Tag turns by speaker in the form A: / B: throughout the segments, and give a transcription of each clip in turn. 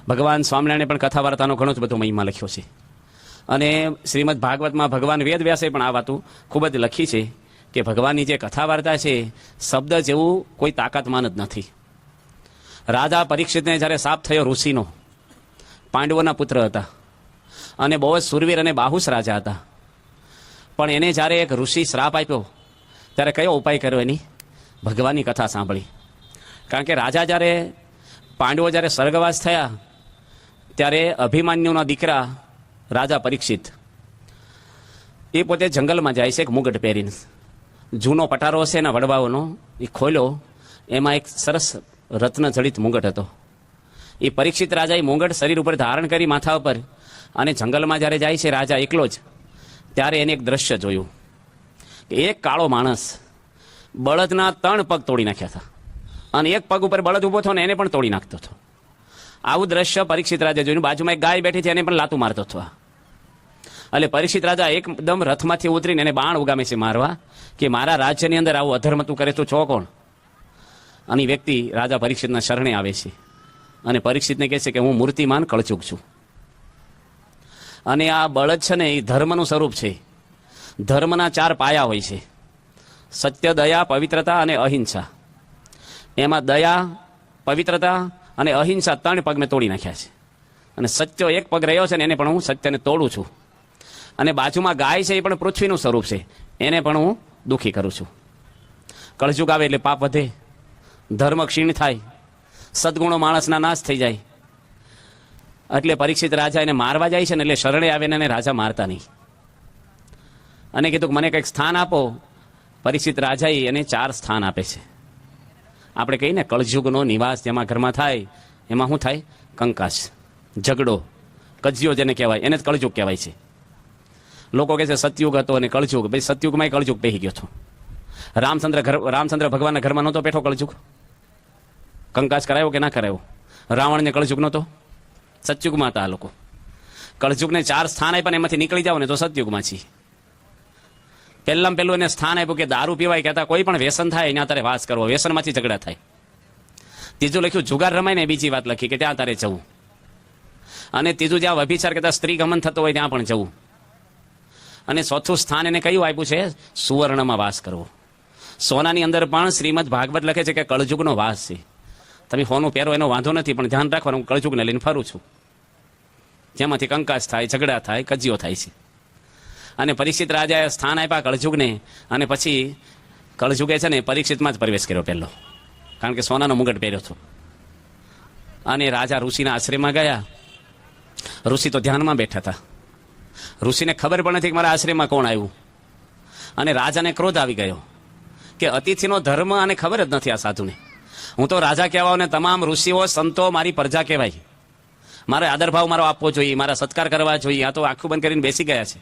A: ભગવાન સ્વામિનારાયણે પણ કથા વાર્તાનો ઘણો જ બધો મહિમા લખ્યો છે. અને શ્રીમદ ભાગવતમાં ભગવાન વેદવ્યાસે પણ આ વાતો ખૂબ જ લખી છે કે ભગવાનની જે કથા વાર્તા છે શબ્દ જેવું કોઈ તાકાતમાન જ નથી. રાજા પરીક્ષિતને જ્યારે શાપ થયો ઋષિનો, પાંડવોના પુત્ર હતા અને બહુ જ સુરવીર અને બાહુસ રાજા હતા, પણ એને જ્યારે એક ઋષિ શ્રાપ આપ્યો ત્યારે કયો ઉપાય કર્યો? એની ભગવાનની કથા સાંભળી. કારણ કે રાજા જ્યારે પાંડવો જ્યારે સ્વર્ગવાસ થયા ત્યારે અભિમન્યુના દીકરા રાજા પરીક્ષિત એ પોતે જંગલમાં જાય છે એક મુગટ પહેરીને. જૂનો પટારો હશે એના વડવાઓનો એ ખોલ્યો, એમાં એક સરસ રત્ન જડિત મુગટ હતો. એ પરીક્ષિત રાજાએ મુગટ શરીર ઉપર ધારણ કરી માથા ઉપર અને જંગલમાં જ્યારે જાય છે રાજા એકલો જ, ત્યારે એને એક દ્રશ્ય જોયું કે એક કાળો માણસ બળદના 3 પગ તોડી નાખ્યા હતા અને એક પગ ઉપર બળદ ઊભો થયો ને એને પણ તોડી નાખતો હતો. આવું દ્રશ્ય પરીક્ષિત રાજા જોયું. બાજુમાં એક ગાય બેઠી છે એને પણ લાતું મારતો હતો. એટલે પરીક્ષિત રાજા એકદમ રથમાંથી ઉતરીને એને બાણ ઉગામે છે મારવા કે મારા રાજ્યની અંદર આવું અધર્મ તું કરે તો છો કોણ? અને વ્યક્તિ રાજા પરીક્ષિતના શરણે આવે છે અને પરીક્ષિતને કહે છે કે હું મૂર્તિમાન કળચુક છું અને આ બળદ છે ને એ ધર્મનું સ્વરૂપ છે. ધર્મના 4 પાયા હોય છે: સત્ય, દયા, પવિત્રતા અને અહિંસા. એમાં દયા, પવિત્રતા અને અહિંસા 3 પગ મેં તોડી નાખ્યા છે અને સત્ય એક પગ રહ્યો છે ને એને પણ હું સત્યને તોડું છું. અને બાજુમાં ગાય છે એ પણ પૃથ્વીનું સ્વરૂપ છે, એને પણ હું દુઃખી કરું છું. કળજુગ આવે એટલે પાપ વધે, ધર્મ ક્ષીણ થાય, સદગુણો માણસના નાશ થઈ જાય. એટલે પરીક્ષિત રાજા એને મારવા જાય છે ને એટલે શરણે આવે ને રાજા મારતા નહીં અને કીધું કે મને કંઈક સ્થાન આપો. પરીક્ષિત રાજાએ એને 4 સ્થાન આપે છે. આપણે કહીએ ને કળજુગનો નિવાસ જેમાં ઘરમાં થાય એમાં શું થાય? કંકાસ, ઝઘડો, કજિયો જેને કહેવાય એને જ કળજુગ કહેવાય છે. લોકો કહે છે સતયુગ હતો અને કળજુગ. ભાઈ સતયુગમાં કળજુગ બેસી ગયો હતો. રામચંદ્ર ભગવાનના ઘરમાં નહોતો બેઠો કળજુગ? કંકાસ કરાયો કે ના કરાયો? રાવણને કળજુગ નહોતો? સતયુગમાં હતા આ લોકો. કળજુગને 4 સ્થાન આપ્યા, એમાંથી નીકળી જાવ ને તો સતયુગમાં છીએ. પહેલાં પહેલું એને સ્થાન આપ્યું કે દારૂ પીવાય, કહેતા કોઈ પણ વ્યસન થાય ત્યાં તારે વાસ કરવો, વ્યસનમાંથી ઝઘડા થાય. ત્રીજું લખ્યું જુગાર રમાય ને, બીજી વાત લખી કે ત્યાં તારે જવું. અને ત્રીજું જ્યાં વ્યભિચાર કરતા સ્ત્રી ગમન થતો હોય ત્યાં પણ જવું. અને ચોથું સ્થાન એને કયું આપ્યું છે? સુવર્ણમાં વાસ કરવો. સોનાની અંદર પણ શ્રીમદ ભાગવત લખે છે કે કળજુગનો વાસ છે. તમે સોનું પહેરો એનો વાંધો નથી, પણ ધ્યાન રાખવાનું હું કળજુગને લઈને ફરું છું, જેમાંથી કંકાસ થાય, ઝઘડા થાય, કજિયો થાય છે. અને પરીક્ષિત રાજાએ સ્થાન આપ્યા કળજુગને અને પછી કળજુગે છે ને પરીક્ષિતમાં જ પ્રવેશ કર્યો પહેલો, કારણ કે સોનાનો મુગટ પહેર્યો હતો. અને રાજા ઋષિના આશ્રયમાં ગયા. ઋષિ તો ધ્યાનમાં બેઠા હતા. ઋષિને ખબર પણ નથી કે મારા આશ્રયમાં કોણ આવ્યું. અને રાજાને ક્રોધ આવી ગયો કે અતિથિનો ધર્મ અને ખબર જ નથી આ સાધુને. હું તો રાજા કહેવાય ને તમામ ઋષિઓ સંતો મારી પ્રજા કહેવાય, મારે આદરભાવ મારો આપવો જોઈએ, મારા સત્કાર કરવા જોઈએ. આ તો આંખું બંધ કરીને બેસી ગયા છે.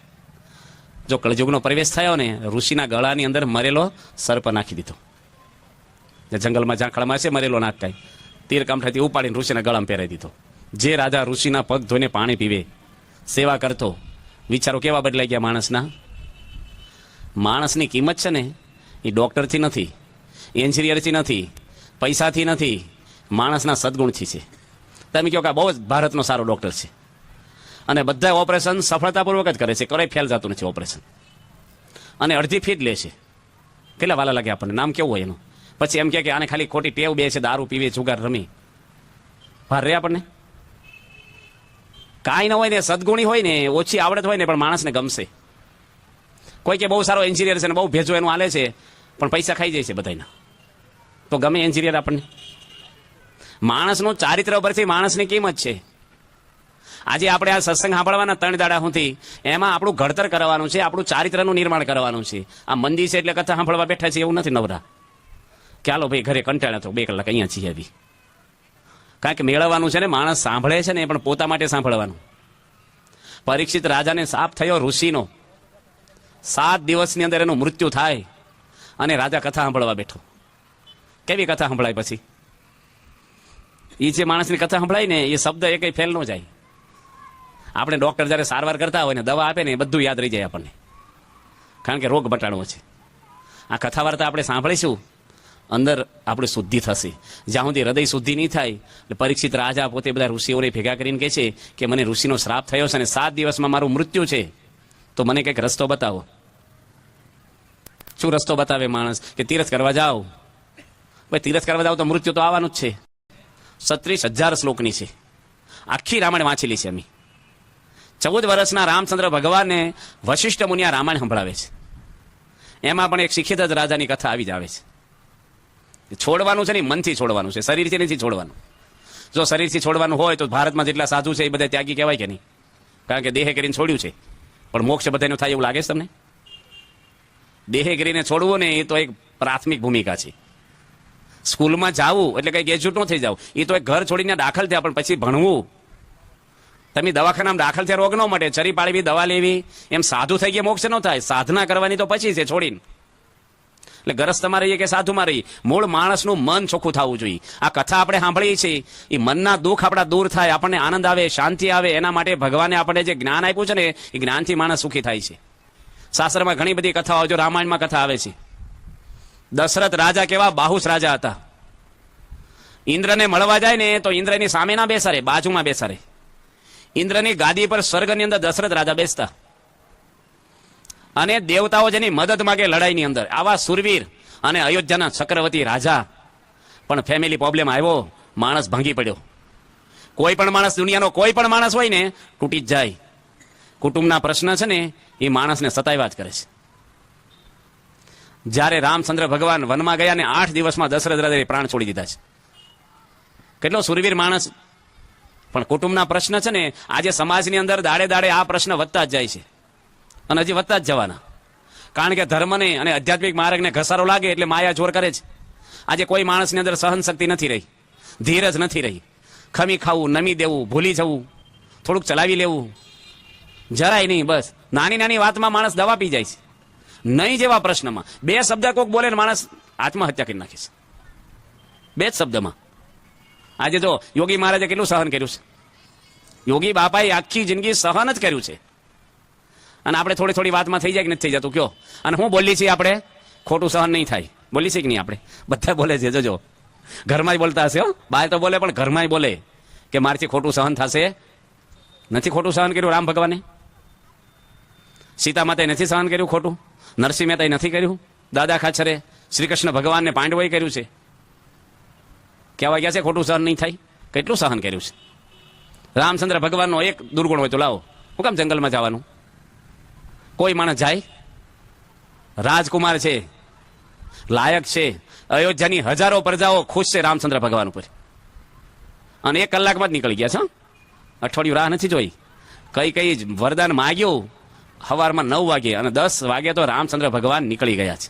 A: જો કળજુગનો પ્રવેશ થયો ને, ઋષિના ગળાની અંદર મરેલો સર્પ નાખી દીધો. જંગલમાં ઝાંખળમાં છે મરેલો નાખતા, તીર કામઠાથી ઉપાડીને ઋષિના ગળામાં પહેરાવી દીધો. જે રાજા ઋષિના પગ ધોઈને પાણી પીવે, સેવા કરતો, વિચારો કેવા બદલાઈ ગયા માણસના. માણસની કિંમત છે ને એ ડૉક્ટરથી નથી, એન્જિનિયરથી નથી, પૈસાથી નથી, માણસના સદગુણથી છે. તમે કહો કે આ બહુ જ ભારતનો સારો ડૉક્ટર છે અને બધા ઓપરેશન સફળતાપૂર્વક જ કરે છે, કોઈ ફેલ જતું નથી ઓપરેશન. અને અડધી ફી જ લે છે. કેટલા વાલા લાગે આપણને, નામ કેવું હોય એનું. પછી એમ કે આને ખાલી ખોટી ટેવ બે છે, દારૂ પીવે, જુગાર રમી. ભાર રે આપણને. કાંઈ ન હોય ને, સદગુણી હોય ને, ઓછી આવડત હોય ને, પણ માણસને ગમશે. કોઈ કે બહુ સારો એન્જિનિયર છે ને બહુ ભેજો એનું હાલે છે, પણ પૈસા ખાઈ જાય છે બધાના, તો ગમે એન્જિનિયર આપણને. માણસનું ચારિત્ર પરથી માણસની કિંમત છે. આજે આપણે આ સત્સંગ સાંભળવાના 3 દાડા સુધી એમાં આપણું ઘડતર કરવાનું છે, આપણું ચારિત્રનું નિર્માણ કરવાનું છે. આ મંદિર છે એટલે કથા સાંભળવા બેઠા છે એવું નથી નવરા. ચાલો ભાઈ ઘરે કંટાળ્યા તો 2 કલાક અહીંયા છીએ આવી. કારણ કે મેળવવાનું છે ને, માણસ સાંભળે છે ને એ પણ પોતા માટે સાંભળવાનું. પરીક્ષિત રાજાને શાપ થયો ઋષિનો. 7 દિવસની અંદર એનું મૃત્યુ થાય અને રાજા કથા સાંભળવા બેઠો. કેવી કથા સંભળાય પછી? એ જે માણસની કથા સંભળાય ને એ શબ્દ એ કંઈ ફેલ ન જાય. આપણે ડૉક્ટર જ્યારે સારવાર કરતા હોય ને દવા આપે ને એ બધું યાદ રહી જાય આપણને, કારણ કે રોગ મટાડવો છે. આ કથા વાર્તા આપણે સાંભળીશું અંદર આપણી શુદ્ધિ થશે. જ્યાં સુધી હૃદય શુદ્ધિ નહીં થાય, એટલે પરીક્ષિત રાજા પોતે બધા ઋષિઓને ભેગા કરીને કહે છે કે મને ઋષિનો શ્રાપ થયો છે અને 7 દિવસમાં મારું મૃત્યુ છે, તો મને કંઈક રસ્તો બતાવો. શું રસ્તો બતાવે માણસ? કે તીરથ કરવા જાઓ. ભાઈ તીરથ કરવા જાઓ તો મૃત્યુ તો આવવાનું જ છે. 36,000 શ્લોકની છે, આખી રામાયણ વાંચેલી છે અમે. 14 વર્ષના રામચંદ્ર ભગવાનને વશિષ્ઠ મુનિયા રામાયણ સંભળાવે છે. એમાં પણ એક શિક્ષિત જ રાજાની કથા આવી જ આવે છે. છોડવાનું છે ને મનથી છોડવાનું છે, શરીરથી નથી છોડવાનું. જો શરીરથી છોડવાનું હોય તો ભારતમાં જેટલા સાધુ છે એ બધા ત્યાગી કહેવાય કે નહીં? કારણ કે દેહે કરીને છોડ્યું છે. પણ મોક્ષ બધાનું થાય એવું લાગે છે તમને? દેહે કરીને છોડવું ને એ તો એક પ્રાથમિક ભૂમિકા છે. સ્કૂલમાં જાવું એટલે કંઈ ગ્રેજ્યુએટ ન થઈ જાવ, એ તો એક ઘર છોડીને દાખલ થયા, પણ પછી ભણવું. તમે દવાખાનામાં દાખલ થયા રોગ ન મળે, ચરી પાડવી, દવા લેવી, એમ સાધુ થઈ ગયા મોક્ષ ન થાય. સાધના કરવાની તો પછી છે છોડીને. એટલે ગરસ્તમાં રહીએ કે સાધુમાં રહીએ, મૂળ માણસનું મન ચોખ્ખું થવું જોઈએ. આ કથા આપણે સાંભળીએ છીએ, એ મનના દુઃખ આપણા દૂર થાય, આપણને આનંદ આવે, શાંતિ આવે. એના માટે ભગવાને આપણને જે જ્ઞાન આપ્યું છે ને, એ જ્ઞાનથી માણસ સુખી થાય છે. શાસ્ત્રમાં ઘણી બધી કથાઓ, જો રામાયણમાં કથા આવે છે. દશરથ રાજા કેવા બાહુસ રાજા હતા. ઇન્દ્રને મળવા જાય ને તો ઇન્દ્રની સામે ના બેસારે, બાજુમાં બેસારે. ઇન્દ્રની ગાદી પર સ્વર્ગની અંદર દશરથ રાજા બેસતા, અને દેવતાઓ જેની મદદ માગે લડાઈની અંદર, આવા સુરવીર. અને અયોધ્યાના ચક્રવર્તી રાજા. પણ ફેમિલી પ્રોબ્લેમ આવ્યો, માણસ ભાંગી પડ્યો. કોઈ પણ માણસ, દુનિયાનો કોઈ પણ માણસ હોય ને તૂટી જ જાય. કુટુંબના પ્રશ્ન છે ને એ માણસને સતાવ્યા જ કરે છે. જ્યારે રામચંદ્ર ભગવાન વનમાં ગયા ને 8 દિવસમાં દશરથ રાજાએ પ્રાણ છોડી દીધા છે. કેટલો સુરવીર માણસ. પણ કુટુંબના પ્રશ્ન છે ને, આજે સમાજની અંદર દાડે દાડે આ પ્રશ્ન વધતા જ જાય છે, અને હજી વધતા જ જવાના. કારણ કે ધર્મને અને આધ્યાત્મિક માર્ગને ઘસારો લાગે એટલે માયા જોર કરે છે. આજે કોઈ માણસની અંદર સહન શક્તિ નથી રહી, ધીરજ નથી રહી. ખમી ખાવું, નમી દેવું, ભૂલી જવું, થોડુંક ચલાવી લેવું, જરાય નહીં. બસ નાની નાની વાતમાં માણસ દવા પી જાય છે. નહીં જેવા પ્રશ્નમાં 2 શબ્દ કોક બોલે ને માણસ આત્મહત્યા કરી નાખે છે. 2 જ શબ્દમાં. આજે જો યોગી મહારાજે કેટલું સહન કર્યું છે. યોગી બાપાએ આખી જિંદગી સહન જ કર્યું છે. અને આપણે થોડી થોડી વાતમાં થઈ જાય કે નથી થઈ જતું કયો? અને હું બોલી છીએ આપણે, ખોટું સહન નહીં થાય. બોલી છે કે નહીં? આપણે બધા બોલે છે, જોજો. ઘરમાં જ બોલતા હશે, બહાર તો બોલે, પણ ઘરમાં જ બોલે કે મારથી ખોટું સહન થશે. નથી ખોટું સહન કર્યું રામ ભગવાને? સીતા માતાએ નથી સહન કર્યું ખોટું? નરસિંહ મહેતાએ નથી કર્યું? દાદા ખાચરે શ્રી કૃષ્ણ ભગવાનને પાંડવોએ કર્યું છે. કહેવા ગયા છે ખોટું સહન નહીં થાય? કેટલું સહન કર્યું છે. રામચંદ્ર ભગવાનનો એક દુર્ગુણ હોય તો લાવો, હું કામ જંગલમાં જવાનું? કોઈ માણસ જાય? રાજકુમાર છે, લાયક છે. અયોધ્યાની હજારો પ્રજાઓ ખુશ છે રામચંદ્ર ભગવાન ઉપર, અને 1 કલાકમાં જ નીકળી ગયા છે. અઠવાડિયું રાહ નથી જોઈ. કઈ વરદાન માગ્યું સવારમાં 9 વાગે, અને 10 વાગે તો રામચંદ્ર ભગવાન નીકળી ગયા છે.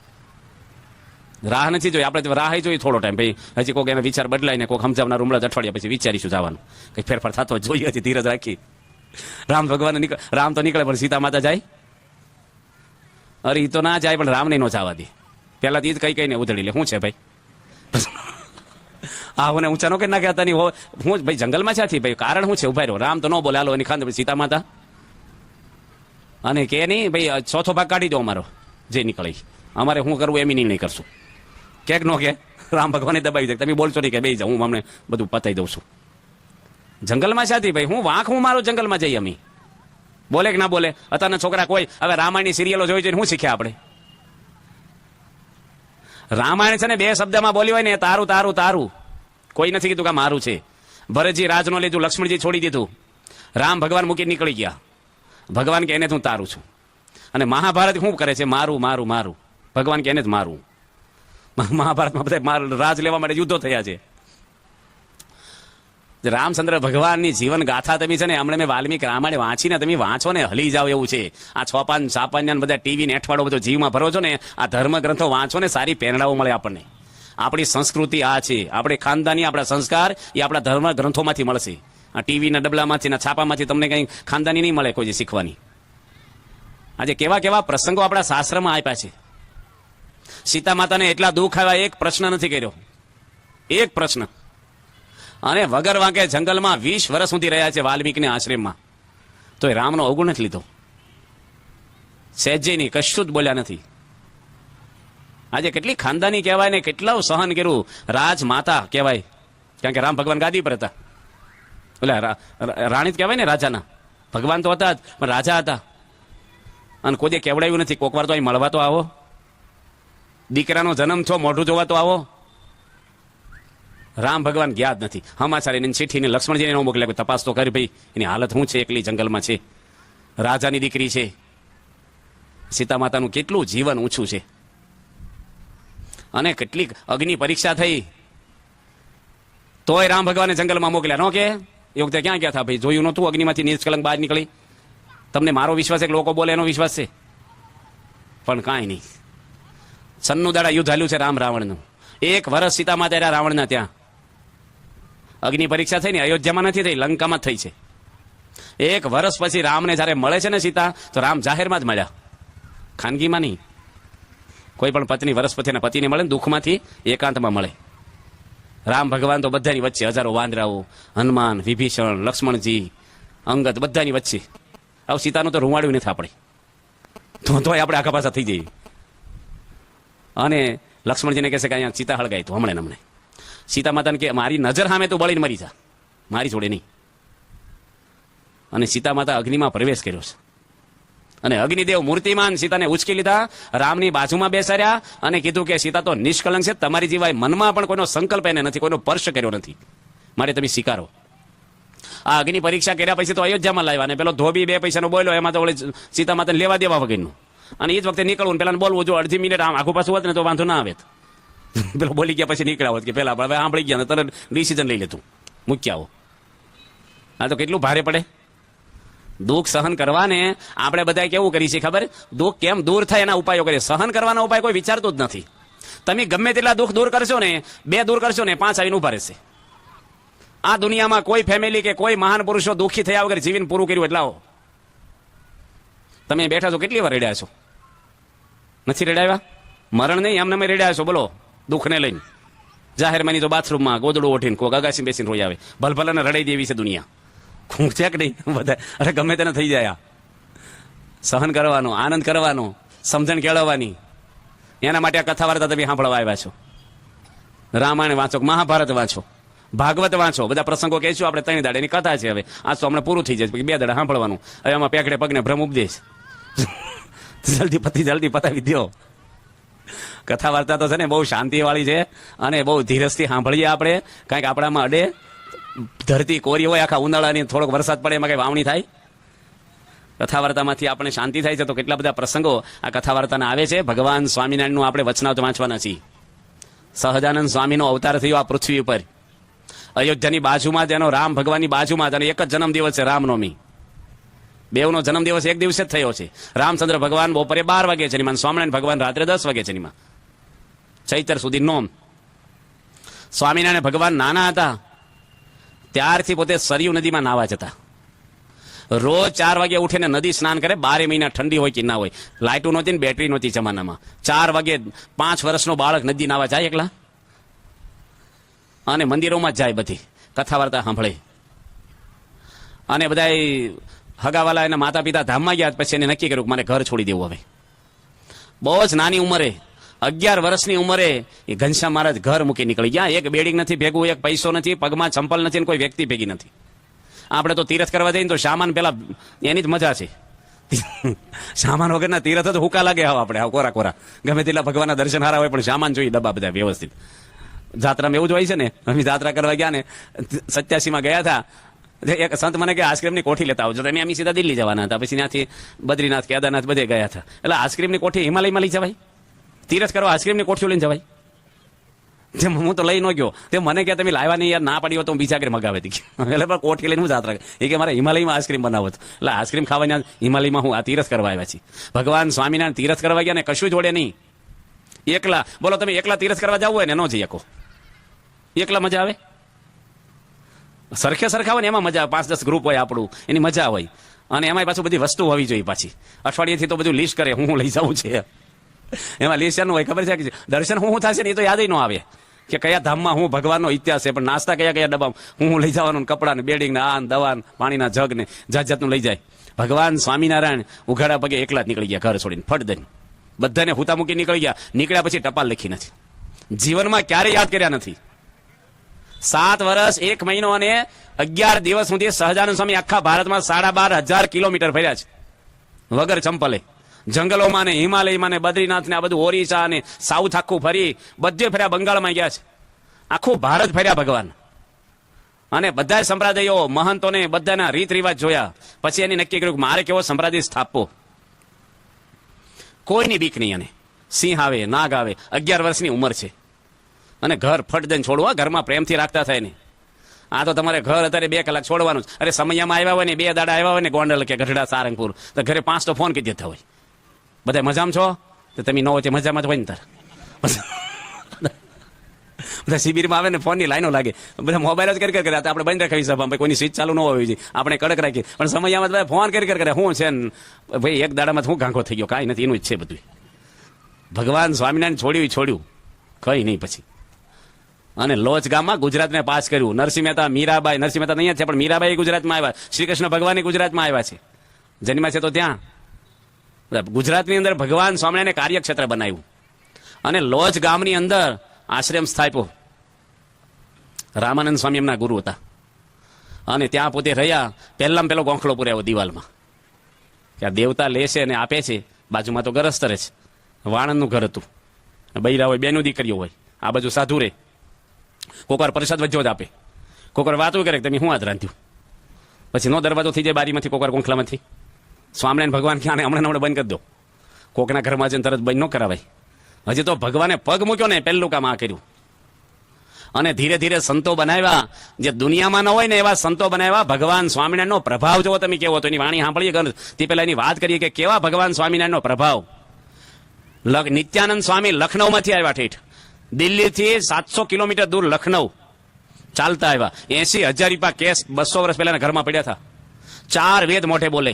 A: રાહ નથી જોઈ. આપણે રાહ જોઈ થોડો ટાઈમ, ભાઈ હજી કોઈક એના વિચાર બદલાય ને કોઈક સમજાવનાર ઉમળા અઠવાડિયા પછી વિચારીશું જવાનું, કંઈક ફેરફાર થતો જોઈએ. હજી ધીરજ રાખી. રામ ભગવાન રામ તો નીકળે, પણ સીતા માતા જાય? અરે એ તો ના જાય, પણ રામને નો જવા દે. પેલા ઈ જ કઈ કઈને ઉધડી લે. શું છે ભાઈ? આને ઊંચા નો કે ના કહેતા નહીં. હું ભાઈ જંગલમાં છે, ભાઈ કારણ શું છે? ઉભા રહ્યો. રામ તો ન બોલે, હાલો એની ખાંડ સીતા માતા. અને કે નહીં ભાઈ 4થો ભાગ કાઢી દો અમારો જે નીકળે. અમારે શું કરવું એમ નહીં કરશું. ક્યાંક નો કે રામ ભગવાને દબાવી દે, તમે બોલશો નહીં કે બે જાઓ, હું અમને બધું પતાવી દઉં છું. જંગલમાં છે ભાઈ, હું વાંક હું મારું જંગલમાં જઈએ અમે. બોલે કે ના બોલે? અત્યારના છોકરા કોઈ હવે રામાયણની સિરિયલો જોઈ જોઈને શું શીખ્યા આપણે? રામાયણ છે ને 2 શબ્દમાં બોલી હોય ને, તારું તારું તારું. કોઈ નથી કીધું કે મારું છે. ભરતજી રાજ નો લીધું, લક્ષ્મણજી છોડી દીધું, રામ ભગવાન મૂકી નીકળી ગયા. ભગવાન કે એને હું તારું છું. અને મહાભારત શું કરે છે? મારું મારું મારું. ભગવાન કે એને જ મારું. મહાભારતમાં બધા રાજ લેવા માટે યુદ્ધો થયા છે. રામચંદ્ર ભગવાનની જીવન ગાથા તમે છે ને, હમણાં મેં વાલ્મીકી રામાયણ વાંચીને તમે વાંચો ને હલી જાવ એવું છે. આ 6 સાપાન્યા બધા ટીવી ને અઠવાડો બધો જીવમાં ભરો છો ને, આ ધર્મ ગ્રંથો વાંચો ને, સારી પ્રેરણાઓ મળે આપણને. આપણી સંસ્કૃતિ આ છે, આપણે ખાનદાની આપણા સંસ્કાર એ આપણા ધર્મ ગ્રંથોમાંથી મળશે. આ ટીવીના ડબલામાંથી ના છાપામાંથી તમને કંઈ ખાનદાની નહીં મળે કોઈ શીખવાની. આજે કેવા કેવા પ્રસંગો આપણા શાસ્ત્રમાં આપ્યા છે. સીતા માતાને એટલા દુઃખ આવ્યા, એક પ્રશ્ન નથી કર્યો, એક પ્રશ્ન. અને વગર વાંકે જંગલમાં 20 વર્ષ સુધી રહ્યા છે વાલ્મીકીના આશ્રમમાં, તો એ રામનો અવગુણ નથી લીધો. સહેજે નહીં, કશું જ બોલ્યા નથી. આજે કેટલી ખાનદાની કહેવાય ને કેટલું સહન કર્યું. રાજમાતા કહેવાય, કારણ કે રામ ભગવાન ગાદી પર હતા. એટલે રાણી જ કહેવાય ને રાજાના. ભગવાન તો હતા જ, પણ રાજા હતા. અને કોઈ કેવડાવ્યું નથી. કોક વાર તો અહીં મળવા તો આવો, દીકરાનો જન્મ છો મોઢું જોવા તો આવો. રામ ભગવાન ગયા જ નથી. હમાચાર એની ચિઠ્ઠીને લક્ષ્મણજીને ન મોકલ્યા, તપાસ તો કરી ભાઈ એની હાલત શું છે, એકલી જંગલમાં છે, રાજાની દીકરી છે. સીતા માતાનું કેટલું જીવન ઊંચું છે. અને કેટલીક અગ્નિ પરીક્ષા થઈ તોય રામ ભગવાને જંગલમાં મોકલ્યા. નો કે એ વખતે ક્યાં ગયા હતા ભાઈ? જોયું નતું અગ્નિમાંથી નિષ્કલંક બહાર નીકળી? તમને મારો વિશ્વાસ એક લોકો બોલે એનો વિશ્વાસ છે? પણ કાંઈ નહીં. સન્નું દાડા યુદ્ધ હાલ્યું છે રામ રાવણનું. 1 વર્ષ સીતા માતા રહ્યા રાવણના ત્યાં. અગ્નિ પરીક્ષા થઈ ને અયોધ્યામાં નથી થઈ, લંકામાં જ થઈ છે. 1 વર્ષ પછી રામને જયારે મળે છે ને સીતા, તો રામ જાહેરમાં જ મળ્યા, ખાનગીમાં નહીં. કોઈ પણ પત્ની વર્ષ પછી પતિને મળે ને દુઃખમાંથી એકાંતમાં મળે. રામ ભગવાન તો બધાની વચ્ચે, હજારો વાંદરાઓ, હનુમાન, વિભીષણ, લક્ષ્મણજી, અંગદ, બધાની વચ્ચે. આવું સીતાનું તો રૂવાડ્યું નથી આપણે, તોય આપણે આખા પાછા થઈ જઈએ. અને લક્ષ્મણજીને કહેશે કે અહીંયા સીતા હળગાય તો હમણાં સીતા માતાને કે મારી નજર સામે તું બળીને મરી જા, મારી જોડે નહીં. અને સીતા માતા અગ્નિમાં પ્રવેશ કર્યો છે. અને અગ્નિદેવ મૂર્તિમાન સીતાને ઉચકી લીધા, રામની બાજુમાં બેસાડ્યા અને કીધું કે સીતા તો નિષ્કલંક છે, તમારી જીવાય મનમાં પણ કોઈનો સંકલ્પ એને નથી, કોઈનો સ્પર્શ કર્યો નથી, માટે તમે સ્વીકારો. આ અગ્નિ પરીક્ષા કર્યા પછી તો અયોધ્યામાં લાવ્યા. અને પેલો ધોબી 2 પૈસાનો બોલ્યો, એમાં તો સીતા માતાને લેવા દેવા વગરનું. અને એ જ વખતે નીકળવું, પેલા બોલવું, જો અડધી મિનિટ આમ આખું પાછું હોત ને તો વાંધો ના આવે. પેલો બોલી ગયા પછી નીકળ્યા હોત કે પેલા હવે સાંભળી ગયા ને તરત ડિસિઝન લઈ લેતું, મૂક્યા આવો. આ તો કેટલું ભારે પડે. દુઃખ સહન કરવાને આપણે બધા કેવું કરીએ છીએ ખબર? દુઃખ કેમ દૂર થાય એના ઉપાયો કરીએ. સહન કરવાના ઉપાય કોઈ વિચારતું જ નથી. તમે ગમે તેટલા દુઃખ દૂર કરશો ને, 2 દૂર કરશો ને, 5 આવીને ઉભા રહેશે. આ દુનિયામાં કોઈ ફેમિલી કે કોઈ મહાન પુરુષો દુઃખી થયા વગર જીવન પૂરું કર્યું એટલે આવો. તમે બેઠા છો, કેટલી વાર રેડ્યા છો? નથી રેડાવ્યા? મરણ નહીં, એમને રેડ્યા છો બોલો, દુઃખને લઈને. જાહેરમાં નહીં તો બાથરૂમમાં ગોદડું ઓઢીને કોઈ અગાસી બેસીને રોઈ આવે. ભલભલાને રડાઈ દેવી છે દુનિયા. ખૂંક છે કે નહીં? બધા અરે ગમે તેને થઈ જાય. સહન કરવાનો, આનંદ કરવાનો, સમજણ કેળવવાની, એના માટે આ કથા વાર્તા તમે સાંભળવા આવ્યા છો. રામાયણ વાંચો, મહાભારત વાંચો, ભાગવત વાંચો. બધા પ્રસંગો કહેશું આપણે 3 દાડાની કથા છે. હવે આજ તો હમણાં પૂરું થઈ જાય, 2 દાડા સાંભળવાનું. હવે આમાં પેકડે પગને ભ્રમ ઉપદેશ. જલ્દી પતાવી દો. કથા વાર્તા તો છે ને બહુ શાંતિ વાળી છે અને બહુ ધીરજથી સાંભળીએ આપણે. કાંઈક આપણામાં અડે, ધરતી કોરી હોય આખા ઉનાળાની, થોડોક વરસાદ પડે એમાં કઈ વાવણી થાય. કથા વાર્તામાંથી આપણે શાંતિ થાય છે. તો કેટલા બધા પ્રસંગો આ કથા વાર્તાના આવે છે. ભગવાન સ્વામિનારાયણનું આપણે વચનાવત વાંચવાના છીએ. સહજાનંદ સ્વામીનો અવતાર થયો આ પૃથ્વી ઉપર. અયોધ્યાની બાજુમાં જ એનો, રામ ભગવાનની બાજુમાં જ, અને એક જ જન્મદિવસ છે રામનવમી. બેવનો જન્મદિવસ એક દિવસે જ થયો છે. રામચંદ્ર ભગવાન બપોરે 12 વાગે જન્મ્યા, સ્વામિનારાયણ ભગવાન રાત્રે 10 વાગે જન્મ્યા. ચૈતર સુધી નોમ. સ્વામિનારાયણ ભગવાન નાના હતા ત્યારથી પોતે સરયુ નદીમાં નાવા જતા. રોજ 4 વાગે ઉઠીને નદી સ્નાન કરે. 12 મહિના ઠંડી હોય કે ના હોય, લાઇટો નહોતી ને બેટરી નહોતી જમાનામાં. 4 વાગે 5 વર્ષનો બાળક નદી નાવા જાય એકલા. અને મંદિરોમાં જ જાય, બધી કથા વાર્તા સાંભળે. અને બધા હગાવાલા એના માતા પિતા ધામમાં ગયા પછી એને નક્કી કર્યું કે મારે ઘર છોડી દેવું. હવે બહુ જ નાની ઉંમરે, 11 વર્ષની ઉંમરે એ ઘનશ્યામ મહારાજ ઘર મૂકી નીકળી ગયા. એક બેડિંગ નથી ભેગું, એક પૈસો નથી, પગમાં ચંપલ નથી, કોઈ વ્યક્તિ ભેગી નથી. આપણે તો તીરથ કરવા જઈએ તો સામાન પેલા એની જ મજા છે. સામાન વગરના તીરથ જ હુકા લાગે. હવે આપણે કોરા કોરા ગમે તેટલા ભગવાનના દર્શન હારા હોય પણ સામાન જોઈએ ડબ્બા બધા વ્યવસ્થિત. જાત્રામાં એવું જ હોય છે ને. અમે જાત્રા કરવા ગયા ને 87માં ગયા હતા. એક સંત મને કે આઈસ્ક્રીમની કોઠી લેતા આવજો. અમે સીધા દિલ્હી જવાના હતા. પછી ત્યાંથી બદ્રીનાથ, કેદારનાથ બધે ગયા હતા. એટલે આઈસ્ક્રીમની કોઠી હિમાલયમાં લઈ જવાય? તીરથ કરવા આઈસ્ક્રીમની કોઠીઓ લઈને જવાય? હું તો લઈ ન ગયો. તે મને કે તમે લાવ્યા નહીં યાર, ના પાડી હોય તો હું બીજા ઘરે મગાવે હતી. એટલે પણ કોઠી લઈને હું જાત્રા. એ કે મારે હિમાલયમાં આઈસ્ક્રીમ બનાવો. એટલે આઈસ્ક્રીમ ખાવાની હિમાલયમાં હું આ તીરથ કરવા આવ્યા છીએ. ભગવાન સ્વામિનારાયણ તીરથ કરવા ગયા ને કશું જોડે નહીં. એકલા બોલો, તમે એકલા તીરથ કરવા જવું હોય ને ન જઈ શકો. એકલા મજા આવે? સરખે સરખા હોય ને એમાં મજા આવે. 5-10 ગ્રુપ હોય આપણું, એની મજા હોય. અને એમાં પાછું બધી વસ્તુ હોવી જોઈએ. પાછી અઠવાડિયેથી તો બધું લિસ્ટ કરે, હું લઈ જવું છે. એમાં લિસ્ટ એનું હોય ખબર છે કે દર્શન હું થશે ને એ તો યાદ ન આવે કે કયા ધામમાં હું ભગવાનનો ઇતિહાસ છે. પણ નાસ્તા કયા કયા ડબ્બા હું લઈ જવાનું, કપડા ને બેડિંગ ને આ દવા પાણીના જગ ને જાત જાતનું લઈ જાય. ભગવાન સ્વામિનારાયણ ઉઘાડા પગે એકલા જ નીકળી ગયા ઘર છોડીને, ફટ દઈને બધાને હુતા મૂકી નીકળી ગયા. નીકળ્યા પછી ટપાલ લખી નથી, જીવનમાં ક્યારેય યાદ કર્યા નથી. 7 વર્ષ 1 મહિનો અને 11 દિવસ સુધી સહજાનંદ સ્વામી આખા ભારતમાં 12,500 કિલોમીટર ફર્યા છે વગર ચંપલે. જંગલોમાં ને હિમાલયમાં ને બદ્રીનાથ ને આ બધું ઓરિસ્સા ને સાઉથ આખું ફરી, બધે ફર્યા, બંગાળમાં ગયા છે, આખું ભારત ફર્યા ભગવાન. અને બધા સંપ્રદાયો મહંતોને બધાના રીત રિવાજ જોયા. પછી એને નક્કી કર્યું કે મારે કેવો સંપ્રદાય સ્થાપવો. કોઈની બીક નહીં. અને સિંહ આવે, નાગ આવે, 11 વર્ષની ઉંમર છે અને ઘર ફટ દઈને છોડવા, ઘરમાં પ્રેમથી રાખતા થાય ને. આ તો તમારે ઘર અત્યારે 2 કલાક છોડવાનું. અરે સમયમાં આવ્યા હોય ને 2 દાડા આવ્યા હોય ને ગોંડલ કે ગઢડા સારંગપુર, તો ઘરે 5 તો ફોન કરી દેતા હોય. બધા મજામાં છો? તો તમે ન હોય તે મજામાં જ હોય ને તાર. બધા શિબિરમાં આવે ને ફોનની લાઈનો લાગે, બધા મોબાઈલ જ કરી કરે. આપણે બંધ રાખી સભામાં કોઈની સ્વિચ ચાલુ ન હોવી જોઈએ, આપણે કડક રાખીએ. પણ સમયમાં બધા ફોન કરી કરે શું છે ને ભાઈ, એક દાડામાં હું ગાંખો થઈ ગયો, કાંઈ નથી, એનું જ છે બધું. ભગવાન સ્વામિનારાયણ છોડ્યું કઈ નહીં પછી. અને લોચ ગામમાં ગુજરાતને પાસ કર્યું. નરસિંહ મહેતા, મીરાબાઈ, નરસિંહ મહેતા નહીં છે પણ મીરાબાઈ ગુજરાતમાં આવ્યા, શ્રી કૃષ્ણ ભગવાન ગુજરાતમાં આવ્યા છે, જન્મ્યા છે તો ત્યાં. ગુજરાતની અંદર ભગવાન સ્વામિનારાયણે કાર્યક્ષેત્ર બનાવ્યું અને લોચ ગામની અંદર આશ્રમ સ્થાપ્યો. રામાનંદ સ્વામી એમના ગુરુ હતા અને ત્યાં પોતે રહ્યા. પહેલામાં પહેલો ગોંખલો પુરાયો દિવાલમાં કે આ દેવતા લે છે અને આપે છે. બાજુમાં તો ગરસ્તરે છે, વાણંદનું ઘર હતું. બૈરા હોય, બેનું દીકરીઓ હોય, આ બાજુ સાધુ રે. કોકવાર પ્રસાદ વચ્ચો જ આપે, કોકવાર વાતો કરે તમે શું હાથ રાંધ્યું. પછી નો દરવાજો થઈ જાય બારીમાંથી, કોકવાર ગોંખલામાંથી. સ્વામિનારાયણ ભગવાન ક્યાં હમણાં બંધ કરી દો. કોકના ઘરમાં જઈને તરત બંધ ન કરાવાય. હજી તો ભગવાને પગ મૂક્યો ને પહેલું કામ આ કર્યું. અને ધીરે ધીરે સંતો બનાવ્યા, જે દુનિયામાં ન હોય ને એવા સંતો બનાવ્યા. ભગવાન સ્વામિનારાયણનો પ્રભાવ જોવો તમે કેવો હતો. એની વાણી સાંભળીએ તે પહેલા એની વાત કરીએ કે કેવા ભગવાન સ્વામિનારાયણનો પ્રભાવ. નિત્યાનંદ સ્વામી લખનૌમાંથી આવ્યા, ઠેઠ દિલ્હીથી 700 કિલોમીટર દૂર લખનૌ ચાલતા આવ્યા. 80,000 રૂપિયા કેસ 200 વર્ષ પહેલાના ઘરમાં પડ્યા હતા. 4 વેદ મોઢે બોલે.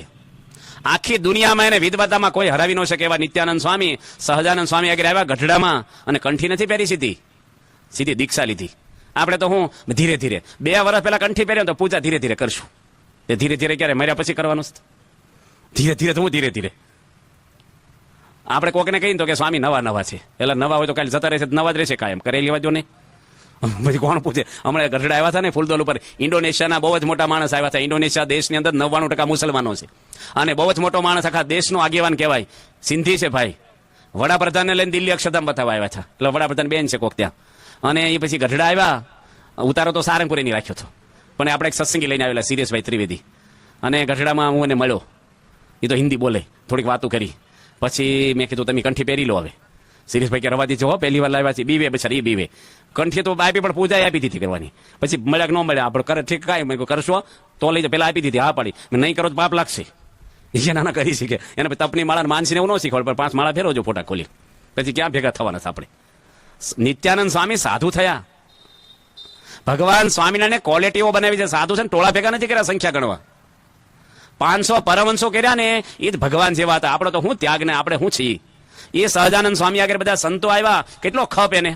A: આખી દુનિયામાં એને વિદ્વતામાં કોઈ હરાવી ન શકે એવા નિત્યાનંદ સ્વામી સહજાનંદ સ્વામી આગળ આવ્યા ગઢડામાં. અને કંઠી નથી પહેરી, સીધી દીક્ષા લીધી. આપણે તો હું ધીરે ધીરે 2 વર્ષ પહેલા કંઠી પહેર્યો તો પૂજા ધીરે ધીરે કરશું. એ ધીરે ધીરે ક્યારે મર્યા પછી કરવાનું છે? ધીરે ધીરે તો હું ધીરે ધીરે. આપણે કોકને કહીને તો કે સ્વામી નવા છે, એટલે નવા હોય તો કાલે જતા રહેશે, નવા જ રહેશે કાયમ. કરેલી વાજો નહીં. પછી કોણ પૂછે? હમણાં ગઢડા આવ્યા હતા ને ફૂલદોલ ઉપર, ઇન્ડોનેશિયાના બહુ જ મોટા માણસ આવ્યા હતા. ઇન્ડોનેશિયા દેશની અંદર 99% મુસલમાનો છે અને બહુ જ મોટો માણસ, આખા દેશનો આગેવાન કહેવાય. સિંધી છે ભાઈ. વડાપ્રધાનને લઈને દિલ્હી અક્ષરધામ બતાવવા આવ્યા હતા. એટલે વડાપ્રધાન બેન છે કોક ત્યાં. અને એ પછી ગઢડા આવ્યા. ઉતારો તો સારંગપુર એની રાખ્યો હતો, પણ આપણે એક સત્સંગી લઈને આવેલા સિરિયસભાઈ ત્રિવેદી. અને ગઢડામાં હું એને મળ્યો. એ તો હિન્દી બોલે, થોડીક વાતો કરી. પછી મેં કીધું તમે કંઠી પહેરી લો હવે. સિરિયસભાઈ કે રવા દીજો, પહેલી વાર લાવ્યા છે, બીવે બિચારી બીવે. કંઠી તો આપી પણ પૂજા આપી દીધી કરવાની. પછી મળ્યા કે ન મળ્યા આપણે કરે ઠીક, કાંઈ મેં કરશો તો લઈ જાઓ. પેલા આપી દીધી, હા પાડી. નહીં કરો તો પાપ લાગશે. એ નાના કરી શીખે. એને તપની માળા માનસીને એવું ન શીખવાડ, પણ 5 માળા ફેરવજો ફોટા ખોલી. પછી ક્યાં ભેગા થવાના છે આપણે? નિત્યાનંદ સ્વામી સાધુ થયા. ભગવાન સ્વામિનારાયણે ક્વોલિટીઓ બનાવી છે. સાધુ છે ને ટોળા ભેગા નથી કર્યા સંખ્યા ગણવા. 500 પરમહંસો કર્યા ને એ જ ભગવાન જેવા હતા. આપણે તો હું ત્યાગ ને આપણે હું છીએ. એ સહજાનંદ સ્વામી આગળ બધા સંતો આવ્યા, કેટલો ખપ એને.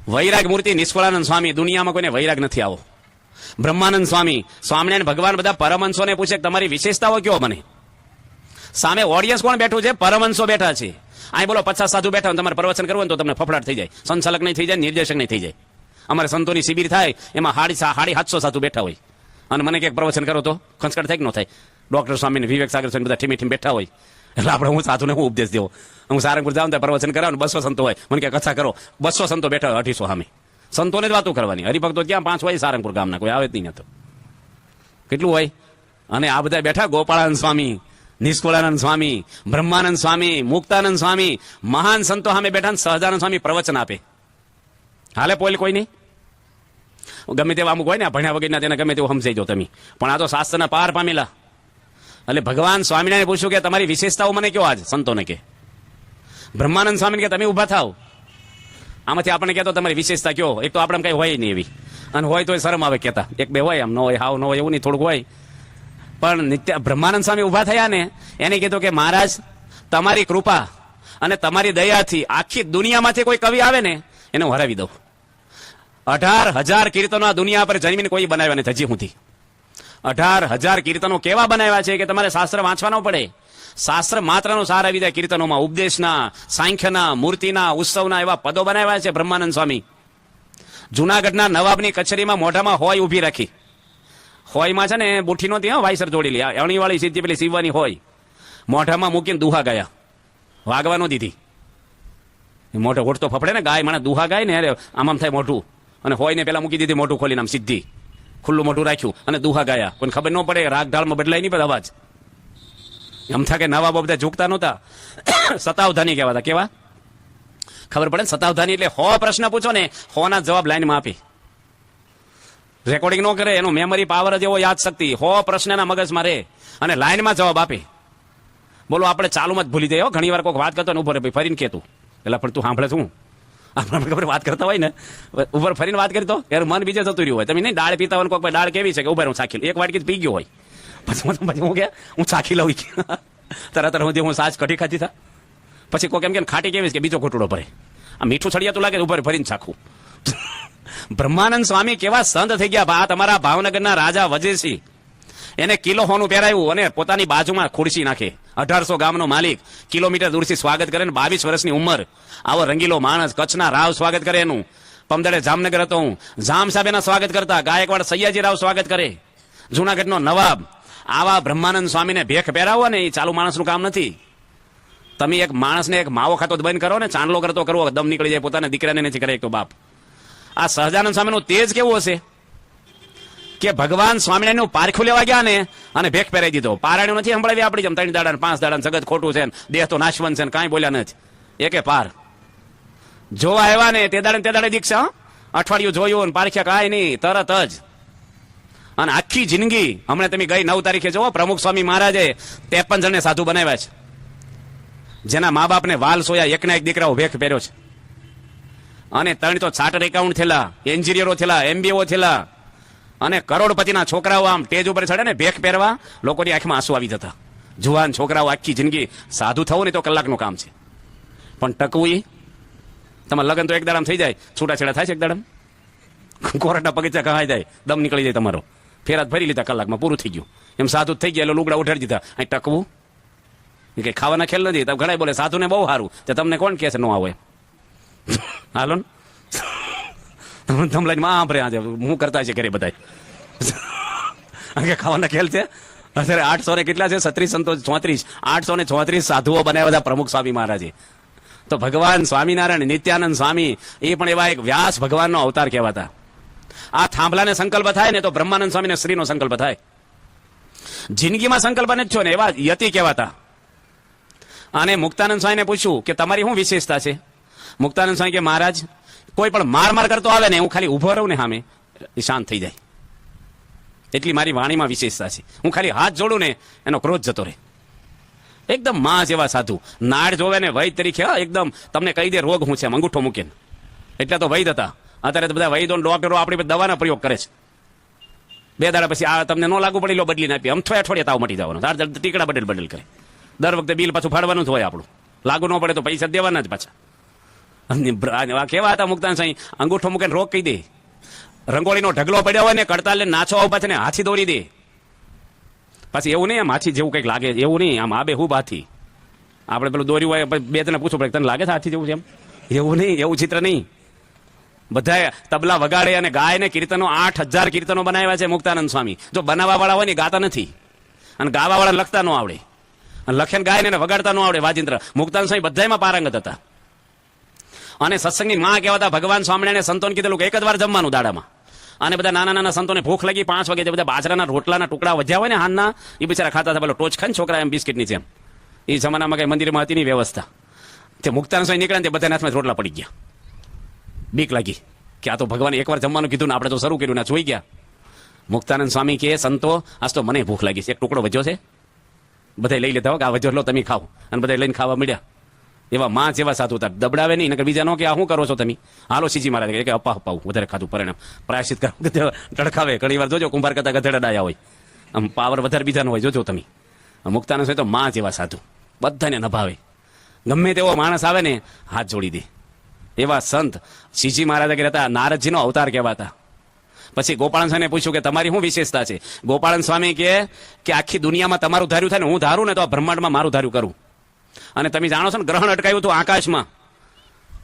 A: વૈરાગ મૂર્તિ નિષ્ફળાનંદ સ્વામી, દુનિયામાં કોઈને વૈરાગ નથી આવો. બ્રહ્માનંદ સ્વામી, સ્વામિનારાયણ ભગવાન બધા પરમહંસોને પૂછે તમારી વિશેષતાઓ કયો મને. સામે ઓડિયન્સ કોણ બેઠું છે? પરમહંસો બેઠા છે. અહીં બોલો 50 સાધુ બેઠા, તમારે પ્રવચન કરવું તો તમને ફફડાટ થઈ જાય, સંચાલક નહીં થઈ જાય, નિર્દેશક નહીં થઈ જાય. અમારે સંતોની શિબિર થાય એમાં 750 સાધુ બેઠા હોય અને મને ક્યાંક પ્રવચન કરો તો ખંચકટ થાય કે ન થાય? ડોક્ટર સ્વામી, વિવેક સાગર સ્વામી બધા ઠીમી બેઠા હોય. એટલે આપણે હું સાધુને હું ઉપદેશ દેવો? હું સારંગપુર જાઉં ત્યાં પ્રવચન કરાવું, 200 સંતો હોય, મને કે કથા કરો, 200 સંતો બેઠા હોય 250 સામે. સંતોને જ વાતો કરવાની. હરિભક્તો ક્યાં 5 હોય સારંગપુર ગામના, કોઈ આવે જ નહીં. તો કેટલું હોય. અને આ બધા બેઠા ગોપાળાનંદ સ્વામી, નિષ્કુળાનંદ સ્વામી, બ્રહ્માનંદ સ્વામી, મુક્તાનંદ સ્વામી, મહાન સંતો સામે બેઠા. સહજાનંદ સ્વામી પ્રવચન આપે. હાલે પોલ કોઈ નહીં. ગમે તેવા અમુક હોય ને ભણ્યા વગરના, તેને ગમે તેવું સમજાઈ જાઓ તમે, પણ આ તો શાસ્ત્રના પાર પામેલા. એટલે ભગવાન સ્વામિનારાયણે પૂછ્યું કે તમારી વિશેષતાઓ મને કયો? આજ સંતોને કે બ્રહ્માનંદ સ્વામીને કે તમે ઉભા થાવ. આમાંથી આપણે કહેતો તમારી વિશેષતા કયો? એક તો આપણે કઈ હોય નહીં એવી, અને હોય તો શરમ આવે કહેતા. 1-2 હોય, આમ ન હોય, હાવ ન હોય, એવું નહીં, થોડુંક હોય. પણ બ્રહ્માનંદ સ્વામી ઉભા થયા ને, એને કીધું કે મહારાજ તમારી કૃપા અને તમારી દયાથી આખી દુનિયામાંથી કોઈ કવિ આવે ને એને હું હરાવી દઉં. 18,000 કીર્તનો આ દુનિયા પર જન્મીને કોઈ બનાવ્યા નથી હજી સુધી. 18,000 કીર્તનો કેવા બનાવ્યા છે કે તમારે શાસ્ત્ર વાંચવા ન પડે. શાસ્ત્ર માત્રનો સાર આવી જાય કીર્તનોમાં. ઉપદેશના, સાંખ્યના, મૂર્તિના, ઉત્સવના એવા પદો બનાવ્યા છે બ્રહ્માનંદ સ્વામી. જુનાગઢના નવાબની કચેરીમાં મોઢામાં હોય ઊભી રાખી. હોયમાં છે ને બુઠ્ઠી નહોતી, હા, વાયસર જોડેલી, આ અણીવાળી સીધી પેલી સીવવાની હોય, મોઢામાં મૂકીને દુહા ગાયા. વાગવા ન દીધી. મોઢે ઓઠ તો ફફડે ને, ગાય માણસ દુહા ગાય ને અરે આમ થાય મોઢું, અને હોય ને પેલા મૂકી દીધી મોઢું ખોલીને આમ સીધી ખુલ્લું મોઢું રાખ્યું અને દુહા ગાયા. કોઈને ખબર ન પડે, રાગ ઢાળમાં બદલાય નહીં બધા અવાજ. એમ થાય કે નવાબો બધા ઝૂકતા નહોતા. સતાવધાની કહેવાતા. કેવા? ખબર પડે ને, સતાવધાની એટલે 100 પ્રશ્ન પૂછો ને 100 ના જવાબ લાઈનમાં આપે. રેકોર્ડિંગ ન કરે, એનો મેમરી પાવર જ એવો, યાદ શક્તિ 100 પ્રશ્નના મગજમાં રહે અને લાઈનમાં જવાબ આપે. બોલો, આપણે ચાલુમાં જ ભૂલી જાય. ઘણી વાર કોઈ વાત કરતો ને ઉભો રે ભાઈ ફરીને કહેતું, એટલે પણ તું સાંભળે શું, આપણે ખબર વાત કરતા હોય ને ઉપર ફરીને વાત કરી તો યાર મન બીજે જતું રહ્યું હોય. તમે નહીં દાળ પીતા હોય, કોઈ દાળ કેવી છે કે ઉભા હું ચાખી લઉં, એક વાટકી પી ગયો હોય, પછી હું કે હું ચાખી લઉં, તરત હું સાજ કઢી ખાધી હતા, પછી કોઈ કેમ કે ખાટી કેવી છે કે બીજો ઘોટડો ભરે, આ મીઠું છડિયાતું લાગે ઉપર ફરીને ચાખું. બ્રહ્માનંદ સ્વામી કેવા સંત થઈ ગયા. બા તમારા ભાવનગરના રાજા વજેસી, એને કિલો હોનું પહેરાયું અને પોતાની બાજુમાં ખુરશી નાખે. 1800 ગામનો માલિક કિલોમીટર દૂરથી સ્વાગત કરે ને 22 વર્ષની ઉંમર, આવો રંગીલો માણસ, કચ્છના રાવ સ્વાગત કરે એનું. પમદડે જામનગર હતો હું, જામ સાહેબ એના સ્વાગત કરતા. ગાયકવાડ સૈયાજી રાવ સ્વાગત કરે, જુનાગઢનો નવાબ. આવા બ્રહ્માનંદ સ્વામીને ભેખ પહેરાવો ને એ ચાલુ માણસનું કામ નથી. તમે એક માણસને એક માવો ખાતો બંધ કરો ને, ચાંદલો કરતો કરવો, દમ નીકળી જાય, પોતાના દીકરાને નથી કરે એક તો બાપ. આ સહજાનંદ સ્વામીનું તેજ કેવું હશે કે ભગવાન સ્વામિનારાયણનું પારખું લેવા ગયા ને અને ભેખ પહેરાઈ દીધો. પારાયણ નથી સંભળાવી આપણી જેમ 3 દાડા 5 દાડા જગત ખોટું છે, દેહ તો નાશવંત છે, કાંઈ બોલ્યા નથી એકે પાર. જોવા આવ્યા ને તે દાડે દીક્ષા, અઠવાડિયું જોયું ને પારખ્યા કાંઈ નહીં, તરત જ. અને આખી જિંદગી, હમણાં તમે ગઈ 9 તારીખે જોવો, પ્રમુખ સ્વામી મહારાજે 53 જણને સાધુ બનાવ્યા છે. જેના મા બાપને વાલ સોયા, એકના એક દીકરાઓ ભેખ પહેર્યો છે. અને 3 તો ચાર્ટર્ડ એકાઉન્ટ થયેલા, એન્જિનિયરો થયેલા, MBO થયેલા, અને કરોડપતિના છોકરાઓ આમ ટેજ ઉપર ચડે ને ભેખ પહેરવા, લોકોની આંખમાં આંસુ આવી જતા. જુવાન છોકરાઓ આખી જિંદગી સાધુ થવું ને તો કલાકનું કામ છે, પણ ટકવું એ તમારે લગ્ન તો એક દાડામાં થઈ જાય, છૂટાછેડા થાય છે એક દાડામાં, કોરટના પગથિયા કહાઈ જાય, દમ નીકળી જાય તમારો, ફેરાત ફરી લીધા કલાકમાં પૂરું થઈ ગયું. એમ સાધુ થઈ ગયા એટલે લુગડા ઉઠાડી દીધા. અહીં ટકવું કે ખાવાના ખેલ નથી. તમે ઘણા બોલે સાધુને બહુ સારું, તો તમને કોણ કહે છે ન આવો એમ? હાલો ને ધમલાઈ માં આંભરે આજે હું કરતા છે ઘરે બધા ખાવાના ખેલ છે. અત્યારે 800 ને કેટલા છે, 834 સાધુઓ બનાવ્યા બધા પ્રમુખ સ્વામી મહારાજે. તો ભગવાન સ્વામિનારાયણ, નિત્યાનંદ સ્વામી એ પણ એવા એક વ્યાસ ભગવાનનો અવતાર કહેવાતા. આ થાંભલાને સંકલ્પ થાય ને તો બ્રહ્માનંદ સ્વામીને શ્રીનો સંકલ્પ થાય. જિંદગીમાં સંકલ્પ ને જ છો ને એવા યતિ કહેવાતા. અને મુક્તાનંદ સ્વામીને પૂછ્યું કે તમારી શું વિશેષતા છે? મુક્તાનંદ સ્વામી કે મહારાજ, કોઈ પણ માર કરતો આવે ને હું ખાલી ઉભો રહું ને સામે, એ શાંત થઈ જાય, એટલી મારી વાણીમાં વિશેષતા છે. હું ખાલી હાથ જોડું ને એનો ક્રોધ જતો રહે. એકદમ માં જેવા સાધુ, નાડ જોવે ને વૈદ તરીકે, એકદમ તમને કહી દે રોગ શું છે, અંગૂઠો મૂકે. એટલે તો વૈદ હતા. અત્યારે તો બધા વૈદો ડોક્ટરો આપણી દવાના પ્રયોગ કરે છે. 2 દાડા પછી આ તમને ન લાગુ પડી લો બદલી નાખી, અઠવાડિયે તાવ મટી જવાનો, ટીકડા બદલ કરે. દર વખતે બિલ પાછું ફાડવાનું જ હોય આપણું, લાગુ ન પડે તો પૈસા દેવાના જ પાછા. કેવા હતા મુક્તાન સાંઈ, અંગૂઠો મૂકીને રોગ કહી દે. રંગોળીનો ઢગલો પડ્યો હોય ને, કડતાલ ને નાચો આવ પાછા ને હાથી દોરી દે. પાછી એવું નહીં આમ હાથી જેવું કંઈક લાગે, એવું નહીં આમ આબે હું હાથી. આપણે પેલું દોર્યું હોય 2 જણા પૂછવું પડે તને લાગે છે હાથી જેવું છે એમ? એવું નહીં, એવું ચિત્ર નહીં. બધા તબલા વગાડે અને ગાય ને કીર્તનો 8000 કીર્તનો બનાવ્યા છે મુક્તાનંદ સ્વામી. જો બનાવવા વાળા હોય ને ગાતા નથી, અને ગાવા વાળા લખતા ન આવડે, અને લખેન ગાય ને વગાડતા ન આવડે વાજિંત્ર. મુક્તાનંદ સ્વામી બધામાં પારંગત હતા. અને સત્સંગની માં કહેવાતા. ભગવાન સ્વામિનારાયણે સંતોને કીધેલું કે એક જ વાર જમવાનું દાડામાં. અને બધા નાના સંતોને ભૂખ લાગી 5 વાગે, બધા બાજરાના રોટલાના ટુકડા વધ્યા હોય ને હાનના, એ બિચારા ખાતા હતા. પેલો ટોચ ખાય ને છોકરા એમ બિસ્કિટની જેમ. એ જમાનામાં કઈ મંદિરમાં હતી નહીં વ્યવસ્થા. તે મુક્તાનંદ સ્વામી નીકળ્યા ને તે બધા હાથમાં રોટલા પડી ગયા. બીક લાગી કે આ તો ભગવાને એકવાર જમવાનું કીધું ને આપણે તો શરૂ કર્યું ને જોઈ ગયા. મુક્તાનંદ સ્વામી કે સંતો આજ તો મને ભૂખ લાગી છે, એક ટુકડો વધ્યો છે, બધા લઈ લેતા હો કે આ વધ્યો લો તમે ખાઓ. અને બધા લઈને ખાવા મળ્યા. એવા માં જેવા સાધુ હતા, દબડાવે નહીં. નકર બીજા નો કે આ શું કરો છો તમે, હાલો સીજી મહારાજ કે અપાવું વધારે ખાધું પરિણામ પ્રાયશ્ચિત કરો, ટડખાવે. ઘણી વાર જોજો કુંભાર કરતા ગધેડા ડાયા હોય, આમ પાવર વધારે બીજાનો હોય, જોજો તમે. મુક્તાનંદ સ્વામી તો માં જેવા સાધુ, બધાને નભાવે. ગમે તેવો માણસ આવે ને હાથ જોડી દે. એવા સંત શ્રીજી મહારાજ હતા, નારદજીનો અવતાર કહેવાતા. પછી ગોપાળન સ્વામીને પૂછ્યું કે તમારી શું વિશેષતા છે? ગોપાળન સ્વામી કે આખી દુનિયામાં તમારું ધાર્યું થાય ને હું ધારું ને તો આ બ્રહ્માંડમાં મારું ધાર્યું કરું. અને તમે જાણો છો ને ગ્રહણ અટકાયું હતું આકાશમાં,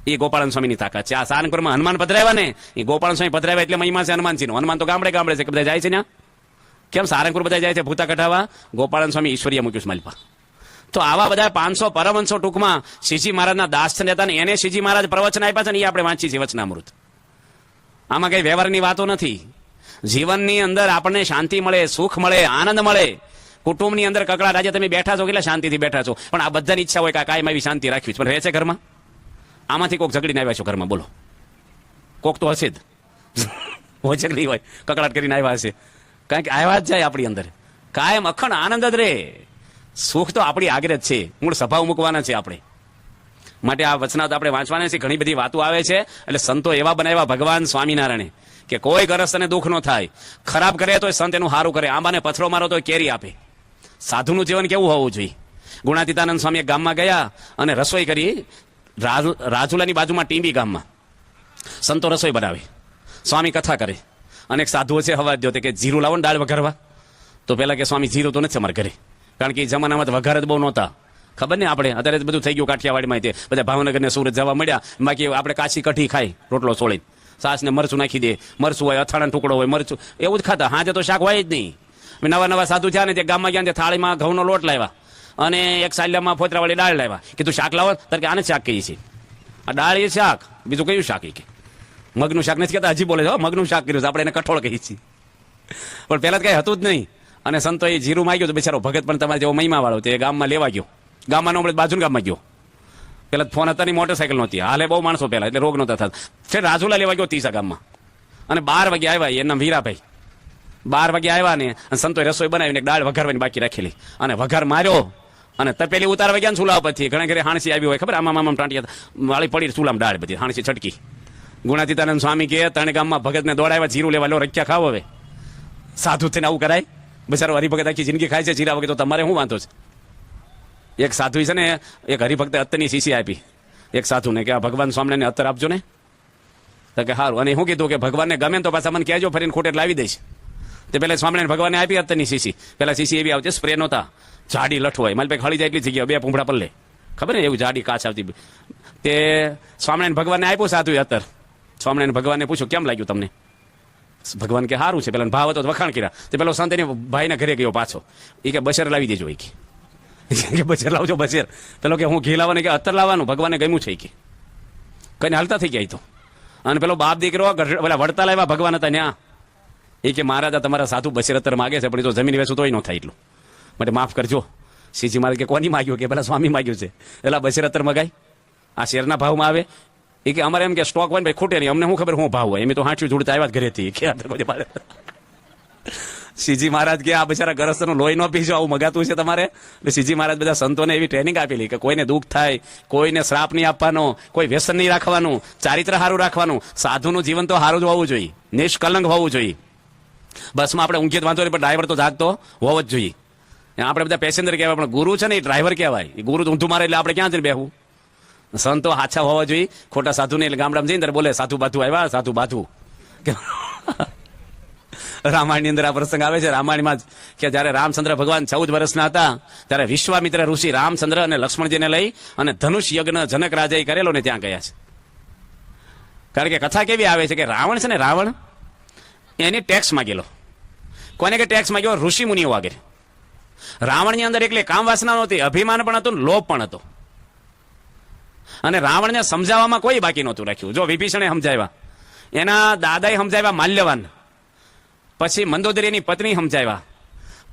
A: એ ગોપાળન સ્વામીની તાકાત છે. આ સારંગપુરમાં હનુમાન પધરાવ્યા ને એ ગોપાળન સ્વામી પધરાવ્યા એટલે મહિમા છે હનુમાનજીનો. હનુમાન તો ગામડે ગામડે છે કે બધા જાય છે ને, કેમ સારંગપુર બધા જાય છે ભૂતા કઢાવા? ગોપાળન સ્વામી ઈશ્વરીય મૂક્યું છે માલપા. તો આવા બધા 500 પરમહંસો ટૂંકમાં શ્રીજી મહારાજના દાસ હતા ને એને શ્રીજી મહારાજ પ્રવચન આપ્યા છે ને એ આપણે વાંચીએ છીએ વચનામૃત. આમાં કઈ વ્યવહારની વાતો નથી. જીવનની અંદર આપણને શાંતિ મળે, સુખ મળે, આનંદ મળે. કુટુંબની અંદર કકડાટ, આજે તમે બેઠા છો કેટલા શાંતિથી બેઠા છો, પણ આ બધાની ઈચ્છા હોય કે કાયમ આવી શાંતિ રાખવી છે, પણ રહે છે ઘરમાં? આમાંથી કોઈક ઝઘડીને આવ્યા છો ઘરમાં? બોલો, કોક તો હશે જ. હોય છે કે નહીં હોય? કકડાટ કરીને આવ્યા હશે, કારણ કે આવ્યા જ જાય આપણી અંદર. કાયમ અખંડ આનંદ જ રહે. સુખ તો આપણી આગળ જ છે, મૂળ સ્વભાવ મૂકવાના છે આપણે. માટે આ વચનાત આપણે વાંચવાના છે. ઘણી બધી વાતો આવે છે. એટલે સંતો એવા બનાવ્યા ભગવાન સ્વામિનારાયણે કે કોઈ ગરસ્તને દુઃખ ન થાય. ખરાબ કરે તો સંત એનું સારું કરે. આંબાને પથરો મારો તો કેરી આપે. સાધુનું જીવન કેવું હોવું જોઈએ? ગુણાતીતાનંદ સ્વામી એક ગામમાં ગયા અને રસોઈ કરી. રાજુલાની બાજુમાં ટીંબી ગામમાં સંતો રસોઈ બનાવે, સ્વામી કથા કરે. અને એક સાધુ છે હવા દો કે જીરું લાવો ને દાળ વઘારવા. તો પેલા કે સ્વામી જીરું તો નથી અમારે ઘરે, કારણ કે એ જમાનામાં તો વઘાર જ બહુ નહોતા. ખબર ને આપણે અત્યારે બધું થઈ ગયું કાઠિયાવાડીમાં, તે બધા ભાવનગર ને સુરત જવા મળ્યા. બાકી આપણે કાચી કઢી ખાઈ, રોટલો છોડીને સાસ ને મરચું નાખી દે, મરચું હોય, અથાણાનો ટુકડો હોય, મરચું એવું જ ખાતા. હાજે તો શાક હોય જ નહીં. નવા નવા સાધુ થયા ને તે ગામમાં ગયા, થાળીમાં ઘઉંનો લોટ લાવ્યા અને એક સાલ્યામાં ફોતરાવાળી દાળ લાવ્યા. કીધું શાક લાવો, તાર કે આને શાક કહીએ છીએ. આ દાળ એ શાક, બીજું કયું શાક? એ કે મગનું શાક નથી કહેતા, હજી બોલે છે મગનું શાક કર્યું છે, આપણે એને કઠોળ કહીએ છીએ. પણ પહેલા તો કઈ હતું જ નહીં. અને સંતો એ જીરું માંગ્યું તો બિચારો ભગત પણ તમારે જેવો મહિમા વાળો તે ગામમાં લેવા ગયો. ગામમાં નો મળે, બાજુના ગામમાં ગયો. પેલા ફોન હતા ની, મોટરસાયકલ નહોતી, હાલે બહુ માણસો પહેલા, એટલે રોગ નહોતા થતા. ફેર રાજુલા લેવા ગયો તીસા ગામમાં. અને 12 વાગે આવ્યા. એના વીરાભાઈ 12 વાગે આવ્યા ને સંતોએ રસોઈ બનાવીને દાળ વઘારવાની બાકી રાખેલી અને વઘાર માર્યો અને તપેલી ઉતારવા ગયા ચૂલા પરથી. ઘણા ઘરે હાણસી આવી હોય, ખબર? આમાં ટાંટિયા વાળી પડી ચૂલામાં દાળ બધી હાણસી છટકી. ગુણાતીતાનંદ સ્વામી કે ત્રણ ગામમાં ભગતને દોડાવ્યા, જીરું લેવા લો, રખ્યા ખાવ. હવે સાધુ થઈને આવું કરાય? બિચારો હરિભગત આખી જિંદગી ખાય છે જીરા વગર, તો તમારે શું વાંધો છે? એક સાધુ છે ને, એક હરિભક્તે અત્તરની શીશી આપી એક સાધુને કે આ ભગવાન સ્વામિનારાયણને અત્તર આપજો ને. તો કે સારું. અને શું કીધું કે ભગવાનને ગમે તો પાછા મને કહેજો, ફરીને ખોટે લાવી દઈશ. તે પેલા સ્વામિનારાયણ ભગવાનને આપી અત્તરની શીશી. પેલા શીશી એવી આવતી, સ્પ્રે નહોતા, જાડી લઠ હોય, મારી પાસે હળી જાય એટલી જગ્યા, 2 પૂંભળા પલ્લે, ખબર ને એવું જાડી કાચ આવતી. તે સ્વામિનારાયણ ભગવાનને આપ્યું સાધુએ અત્તર. સ્વામિનારાયણ ભગવાનને પૂછ્યું કેમ લાગ્યું તમને? ભગવાન કે સારું છે. પેલા ભાવ હતો વખાણ કર્યા. તે પેલો સંત એની ભાઈને ઘરે ગયો પાછો. એ કે બશેર લાવી દેજો. કે બશેર લાવજો બશેર. પેલો કે હું ઘી લાવવાનું, કે અત્તર લાવવાનું, ભગવાનને ગમ્યું છે કે કઈને હાલતા થઈ ગયા. તો અને પેલો બાપ દીકરો પેલા વડતા લાવ્યા ભગવાન હતા ત્યાં. એ કે મહારાજા તમારા સાધુ બશેર અત્તર માગે છે, પણ જો જમીન વેચું તોય ન થાય એટલું, માટે માફ કરજો. શ્રીજી મહારાજ કે કોની માગ્યું? કે પેલા સ્વામી માગ્યું છે. પેલા બશેર અત્તર મગાય, આ શેરના ભાવમાં આવે. એ કે અમારે એમ કે સ્ટોક હોય ને ભાઈ, ખૂટે નહીં, અમને શું ખબર શું ભાવ હોય, એમ તો હાંચું જોડતા આવ્યા ઘરેથી. શ્રીજી મહારાજ કે આ બિચારા ગરસ્તનું લોહી ન પીજો, આવું મગાતું છે તમારે? એટલે શ્રીજી મહારાજ બધા સંતોને એવી ટ્રેનિંગ આપેલી કે કોઈને દુઃખ થાય, કોઈને શ્રાપ નહીં આપવાનો, કોઈ વ્યસન નહીં રાખવાનું, ચારિત્ર સારું રાખવાનું, સાધુનું જીવન તો સારું જ હોવું જોઈએ, નિષ્કલંક હોવું જોઈએ. બસમાં આપણે ઊંઘીએ વાંધો નહીં, પણ ડ્રાઈવર તો જાગતો હોવો જ જોઈએ. આપણે બધા પેસેન્જર કહેવાય, પણ ગુરુ છે ને એ ડ્રાઈવર કહેવાય. એ ગુરુ ઊંધું મારે એટલે આપણે ક્યાં જઈને બેહવું? સંતો હાચા હોવા જોઈએ. ખોટા સાધુ ને એટલે ગામડામાં જઈને બોલે સાધુ બાધુ આવ્યા, સાધુ બાધુ. રામાયણની અંદર આ પ્રસંગ આવે છે. રામાયણમાં કે જયારે રામચંદ્ર ભગવાન 14 વર્ષના હતા ત્યારે વિશ્વામિત્ર ઋષિ રામચંદ્ર અને લક્ષ્મણજીને લઈ અને ધનુષ યજ્ઞ જનક રાજાએ કરેલો ને ત્યાં ગયા છે. કારણ કે કથા કેવી આવે છે કે રાવણ છે ને, રાવણ એની ટેક્સ માગેલો. કોને કે ટેક્સ માગ્યો? ઋષિ મુનિઓ આગળ. રાવણની અંદર એટલે કામ વાસના નહોતી, અભિમાન પણ હતું, લોભ પણ હતો. અને રાવણને સમજાવવામાં કોઈ બાકી નહોતું રાખ્યું. જો વિભીષણે સમજાવ્યા, એના દાદાએ સમજાવ્યા માલ્યવાન, પછી મંદોદરીની પત્ની સમજાવ્યા,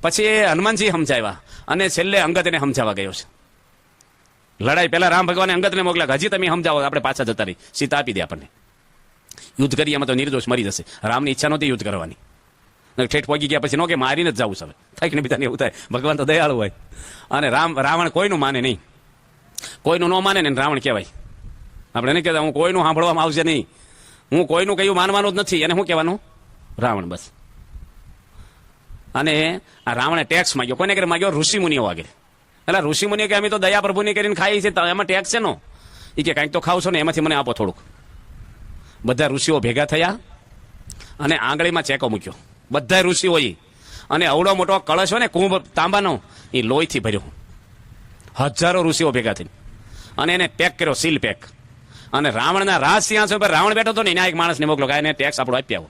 A: પછી હનુમાનજી સમજાવ્યા, અને છેલ્લે અંગદને સમજાવવા ગયો છે. લડાઈ પહેલા રામ ભગવાને અંગદને મોકલ્યા, હજી તમે સમજાવો, આપણે પાછા જતા રહી, સીતા આપી દે આપણને, યુદ્ધ કરીએ એમાં તો નિર્દોષ મરી જશે. રામની ઈચ્છા નહોતી યુદ્ધ કરવાની. ઠેઠ પહોંચી ગયા પછી નો કે મારીને જ જવું છે. થાકીને બીજાને એવું થાય. ભગવાન તો દયાળુ હોય. અને રાવણ કોઈનું માને નહીં, કોઈનું ન માને ને રાવણ કહેવાય. આપણે નહીં કહેતા હું કોઈનું સાંભળવામાં આવશે નહીં, હું કોઈનું કયું માનવાનું જ નથી, એને શું કહેવાનું? રાવણ. બસ. અને આ રાવણે ટેક્સ માગ્યો. કોને કરે માગ્યો? ઋષિ મુનિઓ આગળ. એટલે ઋષિ મુનિઓ કે અમે તો દયા પ્રભુની કરીને ખાઈ છે, એમાં ટેક્સ છે નો? એ કે કંઈક તો ખાવ છો ને, એમાંથી મને આપો થોડુંક. બધા ઋષિઓ ભેગા થયા અને આંગળીમાં ચેકો મૂક્યો. બધા ઋષિઓ અને અવડો મોટો કળશ હોય ને કુંભ તાંબાનો, એ લોહીથી ભર્યો. હજારો ઋષિઓ ભેગા થઈ અને એને પેક કર્યો, સીલ પેક. અને રાવણના રાજ સિંહાસન પર રાવણ બેઠો હતો ને, એના એક માણસને મોકલો કે એને ટેક્સ આપણો આપી આવો.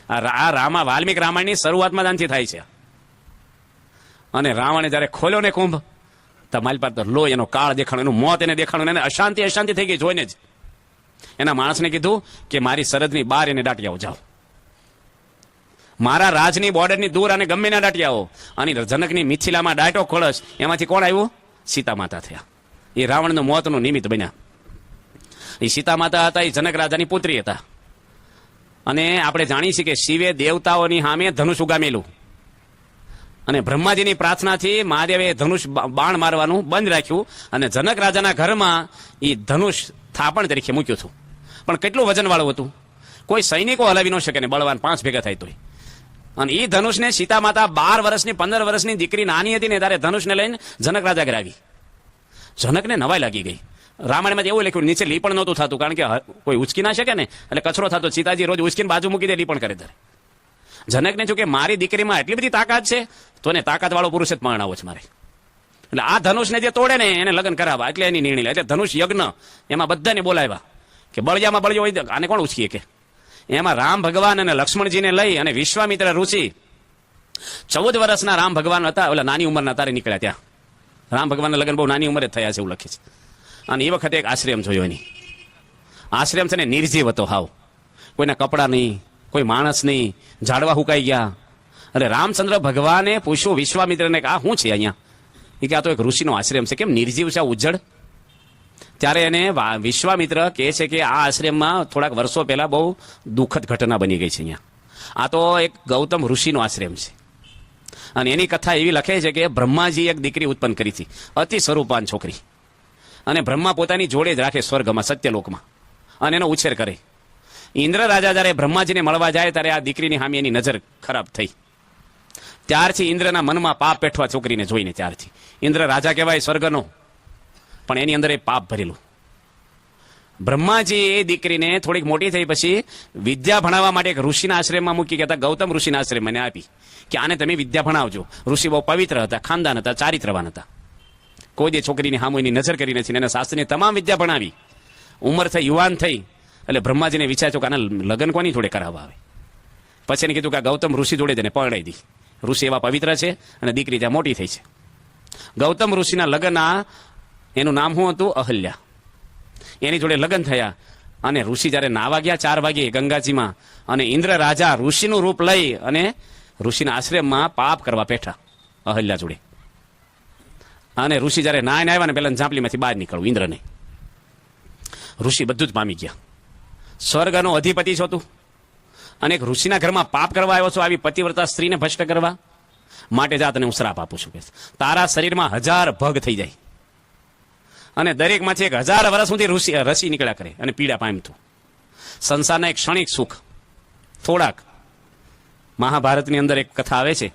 A: આ વાલ્મીક રામાયણની શરૂઆતમાં જ આનાથી થાય છે. અને રાવણે જયારે ખોલ્યો ને કુંભ, તો મારી પાસે લોહી, એનો કાળ દેખાણો, એનું મોત એને દેખાણું, એને અશાંતિ થઈ ગઈ જોઈને જ. એના માણસને કીધું કે મારી સરહદની બહાર એને દાટી આવો, જાઓ. મારા રાજની બોર્ડરની દૂર અને ગમે ના દાટી આવો. અને જનકની મિથિલામાં દાટો કળશ, એમાંથી કોણ આવ્યું? સીતા માતા થયા. એ રાવણનું મોતનું નિમિત્ત બન્યા. એ સીતા માતા હતા, એ જનક રાજાની પુત્રી હતા. અને આપણે જાણીએ છીએ કે શિવે દેવતાઓની સામે ધનુષ ઉગામેલું, અને બ્રહ્માજીની પ્રાર્થનાથી મહાદેવે ધનુષ બાણ મારવાનું બંધ રાખ્યું, અને જનક રાજાના ઘરમાં એ ધનુષ થાપણ તરીકે મૂક્યું હતું. પણ કેટલું વજનવાળું હતું, કોઈ સૈનિકો હલાવી ન શકે ને, બળવાન 5 ભેગા થાય તોય. અને એ ધનુષને સીતા માતા 12 વર્ષની 15 વર્ષની દીકરી નાની હતી ને, ત્યારે ધનુષને લઈને જનક રાજા ઘરે આવી. જનકને નવાઈ લાગી ગઈ. રામાયણમાં એવું લખ્યું, નીચે લીપણ નહોતું થતું, કારણ કે કોઈ ઉચકી ના શકે ને, એટલે કચરો થતો. સીતાજી રોજ ઉચકીને બાજુ મૂકી દે, લીપણ કરે ત્યારે. જનકને જો કે મારી દીકરીમાં એટલી બધી તાકાત છે, તો એને તાકાત વાળો પુરુષ જ પરણાવો છે મારે. એટલે આ ધનુષને જે તોડે ને એને લગ્ન કરાવવા, એટલે એની નિર્ણય લે. એટલે ધનુષ યજ્ઞ, એમાં બધાને બોલાવ્યા કે બળિયામાં બળિયો હોય, આને કોણ ઉચકીએ કે. એમાં રામ ભગવાન અને લક્ષ્મણજીને લઈ અને વિશ્વામિત્ર ઋષિ 14 વર્ષના રામ ભગવાન હતા, ઓલા નાની ઉંમરના તારે નીકળ્યા. ત્યાં રામ ભગવાનના લગ્ન બહુ નાની ઉંમરે થયા છે એવું લખે છે. અને એ વખતે એક આશ્રમ જોયો. એની આશ્રમ છે ને નિર્જીવ હતો હાવ. કોઈના કપડા નહીં, કોઈ માણસ નહીં, ઝાડવા હુકાઈ ગયા. અને રામચંદ્ર ભગવાને પૂછ્યું વિશ્વામિત્રને કે આ શું છે અહીંયા? એ કે આ તો એક ઋષિનો આશ્રમ છે, કેમ નિર્જીવ છે, ઉજ્જડ? ત્યારે એને વિશ્વામિત્ર કહે છે કે આ આશ્રમમાં થોડાક વર્ષો પહેલા બહુ દુઃખદ ઘટના બની ગઈ છે. અહીંયા આ તો એક ગૌતમ ઋષિનો આશ્રમ છે. અને એની કથા એવી લખે છે કે બ્રહ્માજી એક દીકરી ઉત્પન્ન કરી હતી, અતિ સ્વરૂપાન છોકરી. અને બ્રહ્મા પોતાની જોડે જ રાખે સ્વર્ગમાં, સત્યલોકમાં, અને એનો ઉછેર કરે. ઇન્દ્ર રાજા જ્યારે બ્રહ્માજીને મળવા જાય, ત્યારે આ દીકરીની સામે એની નજર ખરાબ થઈ. ત્યારથી ઇન્દ્રના મનમાં પાપ પેઠવા છોકરીને જોઈને. ત્યારથી ઇન્દ્ર રાજા કહેવાય સ્વર્ગનો, પણ એની અંદર એ પાપ ભરેલું. બ્રહ્માજી એ દીકરીને થોડીક મોટી થઈ પછી વિદ્યા ભણાવવા માટે એક ઋષિના આશ્રમમાં મૂકી ગયા. ગૌતમ ઋષિના આશ્રમ મને આપી કે આને તમે વિદ્યા ભણાવજો. ઋષિ બહુ પવિત્ર હતા, ખાનદાન હતા, ચારિત્રવાન હતા. કોઈ દે છોકરીની સામે એની નજર કરી નથી. એને શાસ્ત્રની તમામ વિદ્યા ભણાવી. ઉંમર થઈ, યુવાન થઈ, એટલે બ્રહ્માજીને વિચાર્યું કે આના લગ્ન કોની જોડે કરાવવા આવે. પછી એને કીધું કે ગૌતમ ઋષિ જોડે તેને પરણાવી દી. ઋષિ એવા પવિત્ર છે અને દીકરી ત્યાં મોટી થઈ છે. ગૌતમ ઋષિના લગ્ન, એનું નામ શું હતું? અહલ્યા. એની જોડે લગ્ન થયા. અને ઋષિ જ્યારે નાવા ગયા 4 વાગે ગંગાજીમાં, અને ઇન્દ્ર રાજા ઋષિનું રૂપ લઈ અને ઋષિના આશ્રમમાં પાપ કરવા બેઠા અહલ્યા જોડે. અને ઋષિ જ્યારે નાઈને આવ્યા ને, પેલા ઝાંપલીમાંથી બહાર નીકળવું ઇન્દ્રને. ઋષિ બધું જ પામી ગયા. સ્વર્ગનો અધિપતિ છો તું, અને એક ઋષિના ઘરમાં પાપ કરવા આવ્યો છો, આવી પતિવ્રતા સ્ત્રીને ભ્રષ્ટ કરવા માટે. જા, તને હું શ્રાપ આપું છું કે તારા શરીરમાં 1000 ભગ થઈ જાય, અને દરેકમાંથી 1000 વર્ષ સુધી રસી નીકળ્યા કરે, અને પીડા પામતું. સંસારના એક ક્ષણિક સુખ થોડાક. મહાભારતની અંદર એક કથા આવે છે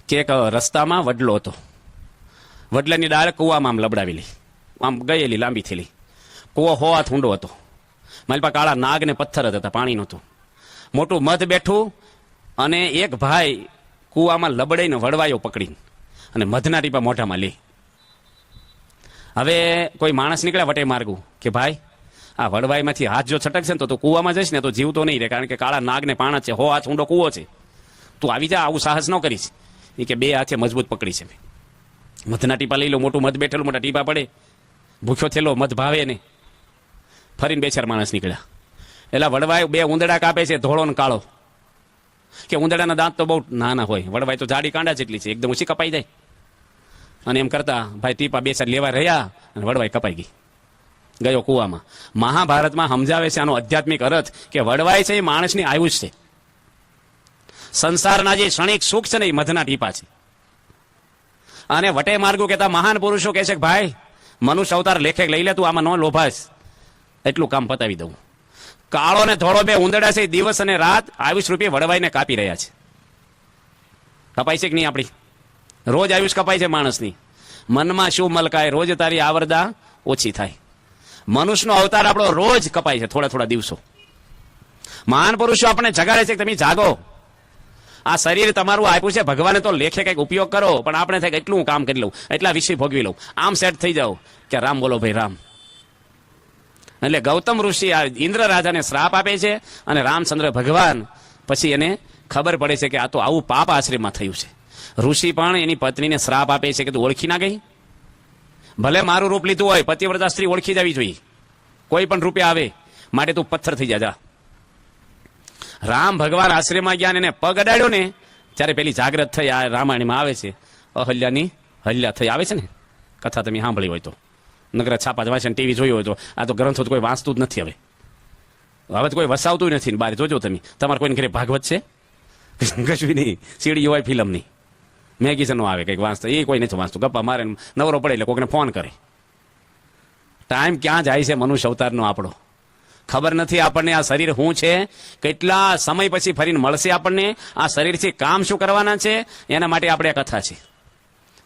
A: કે એક રસ્તામાં વડલો હતો. વડલાની ડાળ કૂવામાં આમ લબડાવેલી, આમ ગયેલી, લાંબી થયેલી. કૂવો 100 હાથ ઊંડો હતો. મારી પાસે કાળા નાગ ને પથ્થર જ હતા, પાણી નહોતું. મોટું મધ બેઠું, અને એક ભાઈ કૂવામાં લબડાઈને વડવાયો પકડીને, અને મધના ટીપા મોઢામાં લે. હવે કોઈ માણસ નીકળ્યા વટે માર્ગું કે ભાઈ, આ વડવાઈમાંથી હાથ જો છટકશે ને તો કૂવામાં જઈશ ને તો જીવતો નહીં રહે, કારણ કે કાળા નાગ ને પાણા છે, 100 હાથ ઊંડો કૂવો છે. તું આવી જા, આવું સાહસ ન કરીશ. એ કે 2 હાથે મજબૂત પકડી છે. મધના ટીપા લઈ લો. મોટું મધ બેઠેલું, મોટા ટીપા પડે. ભૂખ્યો થયેલો, મધ ભાવે ને. ફરીને 2-4 માણસ નીકળ્યા. એટલે વડવાય 2 ઉંદડા કાપે છે, ધોળો ને કાળો. કે ઉંદડાના દાંત તો બહુ નાના હોય, વડવાય તો જાડી કાંડા જેટલી છે, એકદમ ઓછી કપાઈ જાય. અને એમ કરતા ભાઈ ટીપા 2-4 લેવા રહ્યા, અને વડવાઈ કપાઈ ગઈ, ગયો કૂવામાં. મહાભારતમાં સમજાવે છે આનો આધ્યાત્મિક અર્થ કે વડવાઈ છે એ માણસની આયુષ છે. સંસારના જે ક્ષણિક સુખ છે ને, એ મધના ટીપા છે. અને વટે માર્ગો કહેતા મહાન પુરુષો કહે છે કે ભાઈ, મનુષ્ય અવતાર લેખે લઈ લે, તું આમાં ન લોભાશ, એટલું કામ પતાવી દઉં. કાળો ને ધોળો 2 ઉંદડા છે, દિવસ અને રાત આયુષ રૂપે વડવાઈને કાપી રહ્યા છે. કપાય છે કે નહીં? આપણી રોજ આયુષ કપાય છે માણસની. મનમાં શું મલકાય, રોજ તારી આવરદા ઓછી થાય. મનુષ્યનો અવતાર આપણો રોજ કપાય છે, થોડા થોડા દિવસો. મહાન પુરુષો આપણને જગાડે છે કે તમે જાગો. આ શરીર તમારું આપ્યું છે, ભગવાને તો લેખે કંઈક ઉપયોગ કરો, પણ આપણે થાય કે એટલું હું કામ કરી લઉં, એટલા વિષય ભોગવી લઉં, આમ સેટ થઈ જાઓ કે રામ બોલો ભાઈ રામ. એટલે ગૌતમ ઋષિ આ ઇન્દ્ર રાજાને શ્રાપ આપે છે, અને રામચંદ્ર ભગવાન પછી એને ખબર પડે છે કે આ તો આવું પાપ આશ્રમમાં થયું છે. ઋષિ પણ એની પત્નીને શ્રાપ આપે છે કે તું ઓળખી ના ગઈ, ભલે મારું રૂપ લીધું હોય, પતિવ્રતા સ્ત્રી ઓળખી જવી જોઈએ, કોઈ પણ રૂપે આવે, માટે તું પથ્થર થઈ જા. રામ ભગવાન આશ્રમમાં ગયા, એને પગ અડાડ્યો ને ત્યારે પેલી જાગ્રત થઈ. આ રામાયણમાં આવે છે, અહલ્યાની હલ્યા થઈ આવે છે ને કથા, તમે સાંભળી હોય તો, નગર છાપા વાંચે ટીવી જોયું હોય તો. આ તો ગ્રંથો તો કોઈ વાંચતું જ નથી, હવે તો કોઈ વસાવતું નથી ને બહાર. જોજો તમે, તમારે કોઈને ઘરે ભાગવત છે કશું નહીં, સીડી હોય ફિલ્મની, મેગેઝીનો આવે કંઈક વાંચતા, એ કોઈ નથી વાંચતું, ગપ્પા મારે નવરો પડે એટલે કોઈને ફોન કરે. ટાઈમ ક્યાં જાય છે મનુષ્ય અવતારનો આપણો, ખબર નથી આપણને. આ શરીર શું છે, કેટલા સમય પછી ફરીને મળશે આપણને, આ શરીરથી કામ શું કરવાના છે, એના માટે આપણે આ કથા છે.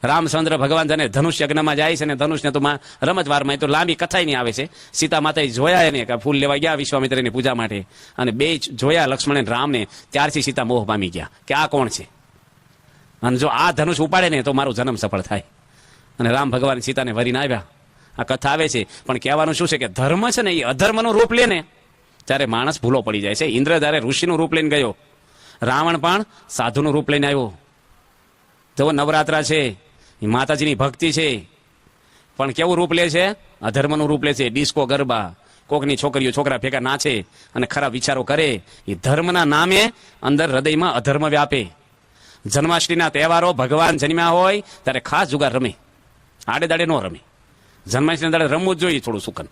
A: રામચંદ્ર ભગવાન જાને ધનુષ યજ્ઞમાં જાય છે, ને ધનુષને તો રમતવારમાં તો લાંબી કથા નહીં આવે છે. સીતા માતાએ જોયા એને કે ફૂલ લેવા ગયા વિશ્વામિત્રની પૂજા માટે, અને બે જોયા લક્ષ્મણ અને રામને, ત્યારથી સીતા મોહ પામી ગયા કે આ કોણ છે, અને જો આ ધનુષ ઉપાડે ને તો મારો જન્મ સફળ થાય. અને રામ ભગવાન સીતાને વરીને આવ્યા. આ કથા આવે છે, પણ કહેવાનું શું છે કે ધર્મ છે ને એ અધર્મનું રૂપ લે ને ત્યારે માણસ ભૂલો પડી જાય છે. ઇન્દ્ર જ્યારે ઋષિનું રૂપ લઈને ગયો, રાવણ પણ સાધુનું રૂપ લઈને આવ્યો. જો નવરાત્રા છે, માતાજીની ભક્તિ છે, પણ કેવું રૂપ લે છે, અધર્મનું રૂપ લે છે. ડિસ્કો ગરબા, કોકની છોકરીઓ છોકરા ભેગા નાચે અને ખરાબ વિચારો કરે, એ ધર્મના નામે અંદર હૃદયમાં અધર્મ વ્યાપે. જન્માષ્ટમીના તહેવારો, ભગવાન જન્મ્યા હોય ત્યારે ખાસ જુગાર રમે, આડે દાડે ન રમે. જન્માષ્ટમી દાડે રમવું જ જોઈએ થોડું સુકન.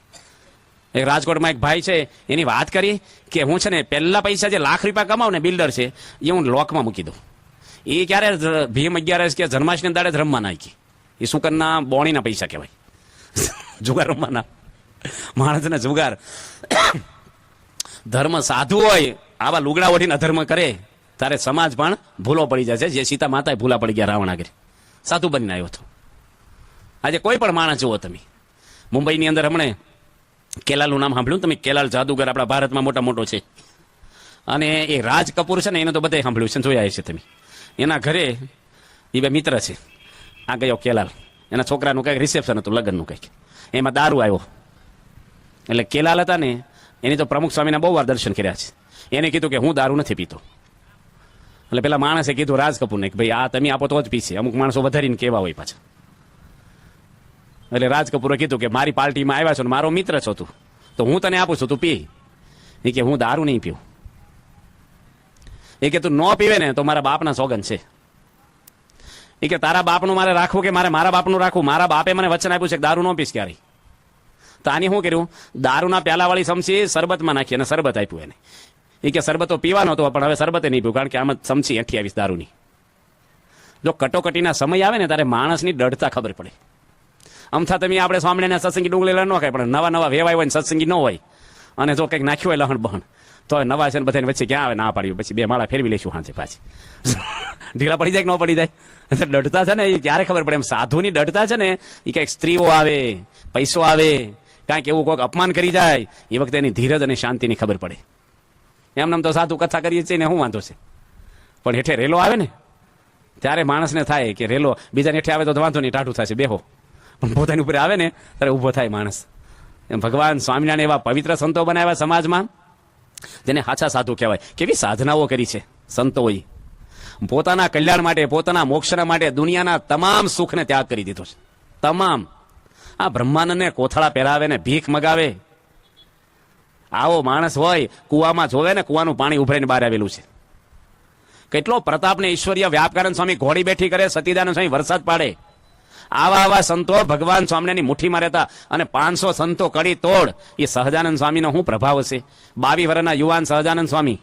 A: એક રાજકોટમાં એક ભાઈ છે, એની વાત કરી કે હું છે ને પહેલા પૈસા જે લાખ રૂપિયા કમાવ ને, બિલ્ડર છે, એ હું લોકમાં મૂકી દઉં. એ ક્યારે ભીમ 11 કે જન્માષ્ટમી દાડે જ રમવા નાખી. એ સુકનના બોણીના પૈસા કહેવાય, જુગાર રમવાના. માણસને જુગાર. ધર્મ સાધુ હોય, આવા લુગડા ઓઢીને અધર્મ કરે ત્યારે સમાજ પણ ભૂલો પડી જાય છે. જે સીતા માતાએ ભૂલા પડી ગયા રાવણ આગળ, સાધુ બનીને આવ્યો હતો. આજે કોઈ પણ માણસ જુઓ તમે, મુંબઈની અંદર હમણે કેલાલનું નામ સાંભળ્યું તમે? કેલાલ જાદુગર આપણા ભારતમાં મોટો છે, અને એ રાજ કપૂર છે ને, એને તો બધાએ સાંભળ્યું છે, જોયા છે તમે. એના ઘરે એ બે મિત્ર છે. આ ગયો કેલાલ, એના છોકરાનું કંઈક રિસેપ્શન હતું, લગ્નનું કંઈક, એમાં દારૂ આવ્યો. એટલે કેલાલ હતા ને, એની તો પ્રમુખ સ્વામીના બહુ વાર દર્શન કર્યા છે. એને કીધું કે હું દારૂ નથી પીતો. એટલે પેલા માણસે કીધું રાજ કપૂરને કે ભાઈ આ તમે આપો તો જ પીશે. અમુક માણસો વધારીને કહેવા હોય પાછા. એટલે રાજ કપૂરે કીધું કે મારી પાર્ટીમાં આવ્યા છો ને મારો મિત્ર છો તું, તો હું તને આપું છું, તું પી. એ કે હું દારૂ નહીં પીવું. એ કે તું ન પીવે ને તો મારા બાપના સોગન છે. એ કે તારા બાપનું મારે રાખવું કે મારે મારા બાપનું રાખવું? મારા બાપે મને વચન આપ્યું છે કે દારૂ ન પીશ ક્યારેય. તો આની શું કર્યું, દારૂના પ્યાલાવાળી સમસી શરબતમાં નાખી અને શરબત આપ્યું એને. એ કે શરબત તો પીવાનો હતો, પણ હવે શરબતે નહીં પીવું, કારણ કે આમાં સમસી 28 દારૂની. જો કટોકટીના સમય આવે ને ત્યારે માણસની દઢતા ખબર પડે. અમથા તમે આપણે સ્વામિનારાયણ સત્સંગી ડુંગળી ન ખાય, પણ નવા વેવાય હોય ને સત્સંગી ન હોય, અને જો કંઈક નાખ્યું હોય લહણ બહણ, તો નવા છે ને બધાને વચ્ચે ક્યાં આવે ના પાડ્યું, પછી 2 માળા ફેરવી લઈશું હાંજે પાછી. ઢીલા પડી જાય કે ન પડી જાય? દઢતા છે ને એ ક્યારે ખબર પડે? એમ સાધુની દઢતા છે ને એ કંઈક સ્ત્રીઓ આવે, પૈસો આવે, કાંઈક એવું કોઈક અપમાન કરી જાય, એ વખતે એની ધીરજ અને શાંતિની ખબર પડે. એમને તો સાધુ કથા કરીએ છીએ ને શું વાંધો છે, પણ હેઠે રેલો આવે ને ત્યારે માણસને થાય કે રેલો બીજાને હેઠે આવે તો વાંધો નહીં, ટાઢું થશે બેહો, પણ પોતાની ઉપર આવે ને ત્યારે ઊભો થાય માણસ. એમ ભગવાન સ્વામિનારાયણ એવા પવિત્ર સંતો બનાવ્યા સમાજમાં, જેને સાચા સાધુ કહેવાય. કેવી સાધનાઓ કરી છે સંતોએ, પોતાના કલ્યાણ માટે, પોતાના મોક્ષના માટે દુનિયાના તમામ સુખને ત્યાગ કરી દીધો છે. તમામ. આ બ્રહ્માનંદને કોથળા પહેરાવે ને ભીખ મગાવે, આવો માણસ હોય કુવામાં જોવે ને કુવાનું પાણી ઉભરાઈને બહાર આવેલું છે. કેટલો પ્રતાપ ને ઐશ્વર્ય વ્યાપકાનંદ સ્વામી ઘોડી બેઠી કરે, સતીદાનંદ સ્વામી વરસાદ પાડે. આવા સંતો ભગવાન સ્વામિનારાયણની મુઠ્ઠીમાં રહેતા, અને 500 સંતો કડી તોડ. એ સહજાનંદ સ્વામીનો શું પ્રભાવ હશે? 22 વર્ષના યુવાન સહજાનંદ સ્વામી,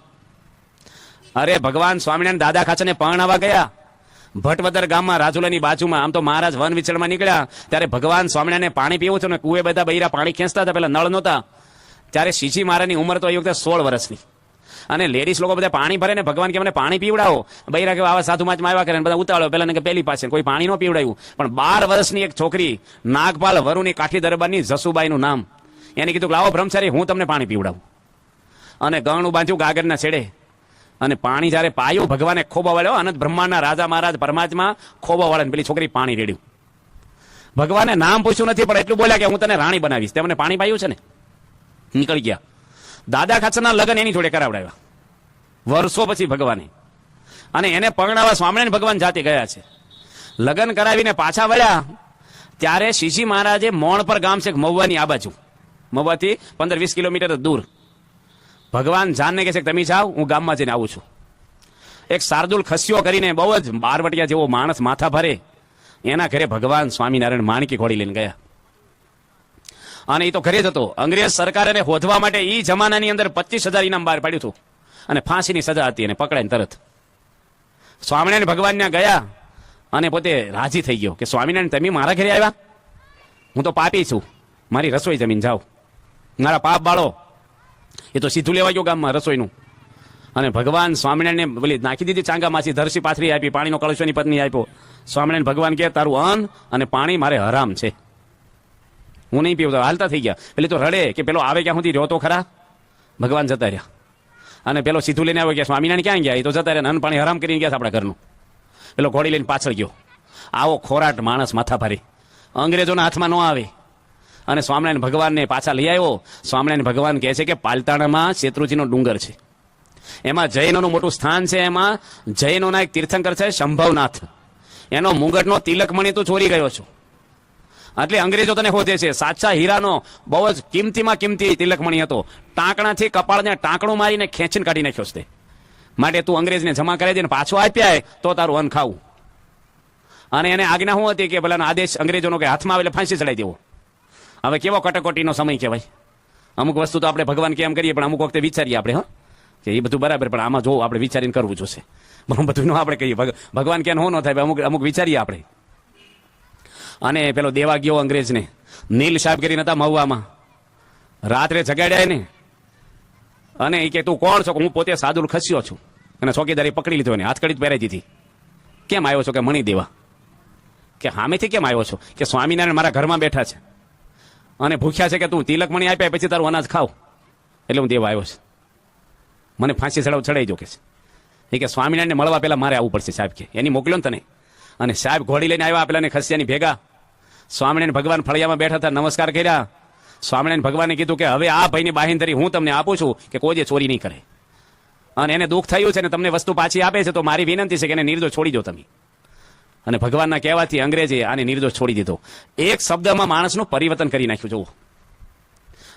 A: અરે ભગવાન સ્વામિનારાયણ દાદા ખાચરને પરણાવવા ગયા ભટવદર ગામમાં, રાજુલાની બાજુમાં. આમ તો મહારાજ વન વિચરણમાં નીકળ્યા ત્યારે ભગવાન સ્વામિનારાયણને પાણી પીવું છે ને કુએ બધા બૈરા પાણી ખેંચતા હતા, પેલા નળ નહોતા. ત્યારે શીશી મહારાજની ઉંમર તો એ વખતે 16 વર્ષની, અને લેડીઝ લોકો બધા પાણી ભરે ને ભગવાન કે મને પાણી પીવડાવો. બૈરા કે આવા સાધુ માં આવ્યા કરે, બધા ઉતાવળો, પેલા કે પેલી પાસે કોઈ પાણી ન પીવડાવ્યું. પણ 12 વર્ષની એક છોકરી, નાગપાલ વરુની કાઠી દરબારની જસુબાઈનું નામ, એને કીધું કે લાવો બ્રહ્મચારી હું તમને પાણી પીવડાવું. અને ગણું બાંધ્યું ગાગરના છેડે, અને પાણી જ્યારે પાયું ભગવાને ખોબા વાળ્યો, અનંત બ્રહ્માંડના રાજા મહારાજ પરમાત્મા ખોબા વાળે પેલી છોકરી પાણી રેડ્યું. ભગવાને નામ પૂછ્યું નથી, પણ એટલું બોલ્યા કે હું તને રાણી બનાવીશ. તેમને પાણી પાયું છે ને, નીકળી ગયા. દાદા ખાચરના લગ્ન એની જોડે કરાવડાવ્યા વર્ષો પછી ભગવાને, અને એને પરણાવવા સ્વામિનારાયણ ભગવાન જાતે ગયા છે. લગ્ન કરાવીને પાછા વળ્યા ત્યારે શિશી મહારાજે મોણ પર ગામ છે મહુવાની આ બાજુ, મહુવાથી 15-20 કિલોમીટર દૂર. ભગવાન જાનને કહે છે કે તમે જાઓ, હું ગામમાં જઈને આવું છું. એક શાર્દુલ ખસ્યો કરીને બહુ જ બારવટિયા જેવો માણસ માથા ભરે, એના ઘરે ભગવાન સ્વામિનારાયણ માણકી ઘોડી લઈને ગયા. અને એ તો ઘરે જ હતો. અંગ્રેજ સરકારે હોધવા માટે એ જમાનાની અંદર 25,000 ઇનામ બહાર પાડ્યું હતું, અને ફાંસીની સજા હતી, અને પકડાઈને તરત સ્વામિનારાયણ ભગવાન ત્યાં ગયા, અને પોતે રાજી થઈ ગયો કે સ્વામિનારાયણ તમે મારા ઘરે આવ્યા, હું તો પાપી છું, મારી રસોઈ જમીન જાઓ, મારા પાપ બાળો. એ તો સીધું લેવા ગયો ગામમાં રસોઈનું, અને ભગવાન સ્વામિનારાયણને બોલી નાખી દીધી ચાંગા માસી, ધરસી પાથરી આપી, પાણીનો કળશોની પત્ની આપ્યો. સ્વામિનારાયણ ભગવાન કહે તારું અન્ન અને પાણી મારે હરામ છે, હું નહીં પીવું. હાલતા થઈ ગયા. પેલી તો રડે કે પેલો આવે ક્યાં સુધી રહ્યો તો ખરા. ભગવાન જતા રહ્યા, અને પેલો સીધું લઈને આવ્યો કે સ્વામિનારાયણ ક્યાં ગયા, એ તો જતા રહ્યા, અન્ન પાણી હરામ કરીને ગયા આપણા ઘરનું. પેલો ઘોડી લઈને પાછળ ગયો. આવો ખોરાટ માણસ માથા ભારે, અંગ્રેજોના હાથમાં ન આવે. અને સ્વામિનારાયણ ભગવાનને પાછા લઈ આવ્યો. સ્વામિનારાયણ ભગવાન કહે છે કે પાલતાણામાં શેત્રુજીનો ડુંગર છે, એમાં જૈનોનું મોટું સ્થાન છે. એમાં જૈનોના એક તીર્થંકર છે શંભવનાથ, એનો મુંગટનો તિલકમણી તું ચોરી ગયો છો, એટલે અંગ્રેજો તને શોધે છે. સાચા હીરાનો બહુ જ કિંમતીમાં કિંમતી તિલકમણી હતો. ટાંકણાથી કપાળને ટાંકણું મારીને ખેંચીને કાઢી નાખ્યો છે. માટે તું અંગ્રેજને જમા કરાવી દે, પાછો આપ્યા તો તારું અન્ન ખાવું. અને એને આજ્ઞા શું હતી કે પેલાનો આદેશ અંગ્રેજોનો કે હાથમાં આવે એટલે ફાંસી ચડાવી દેવો. હવે કેવો કટોકટીનો સમય કહેવાય. અમુક વસ્તુ તો આપણે ભગવાન કેમ કરીએ, પણ અમુક વખતે વિચારીએ આપણે, હા કે એ બધું બરાબર, પણ આમાં જો આપણે વિચારીને કરવું જોશે. બધું ન આપણે કહીએ ભગવાન ક્યાં ન થાય, અમુક વિચારીએ આપણે. અને પેલો દેવા ગયો અંગ્રેજને, નીલ સાહેબ કરીને હતા મહુવામાં, રાત્રે જગાડ્યા ને, અને એ કે તું કોણ છો? હું પોતે સાદુલ ખસ્યો છું, અને ચોકીદારી પકડી લીધો ને હાથકડી પહેરાઈ દીધી. કેમ આવ્યો છો? કે મણી દેવા. કે સામેથી કેમ આવ્યો છો? કે સ્વામિનારાયણ મારા ઘરમાં બેઠા છે અને ભૂખ્યા છે કે તું તિલક મણી આપ્યા પછી તારું અનાજ ખાવ, એટલે હું દેવા આવ્યો છે, મને ફાંસી ચડાવી જો કે છે. એ કે સ્વામિનારાયણને મળવા પહેલા મારે આવવું પડશે સાહેબ, કે એની મોકલ્યો ને તને. અને સાહેબ ઘોડી લઈને આવ્યા પેલાને ખસ્યાની ભેગા. સ્વામિનારાયણ ભગવાન ફળિયામાં બેઠા હતા, નમસ્કાર કર્યા. સ્વામિનારાયણ ભગવાને કીધું કે હવે આ ભાઈની બાહેંધરી હું તમને આપું છું કે કોઈ જે ચોરી નહીં કરે, અને એને દુઃખ થયું છે ને તમને વસ્તુ પાછી આપે છે, તો મારી વિનંતી છે કે એને નિર્દોષ છોડી દો તમે. અને ભગવાનના કહેવાથી અંગ્રેજે આને નિર્દોષ છોડી દીધો. એક શબ્દમાં માણસનું પરિવર્તન કરી નાખ્યું. જુઓ,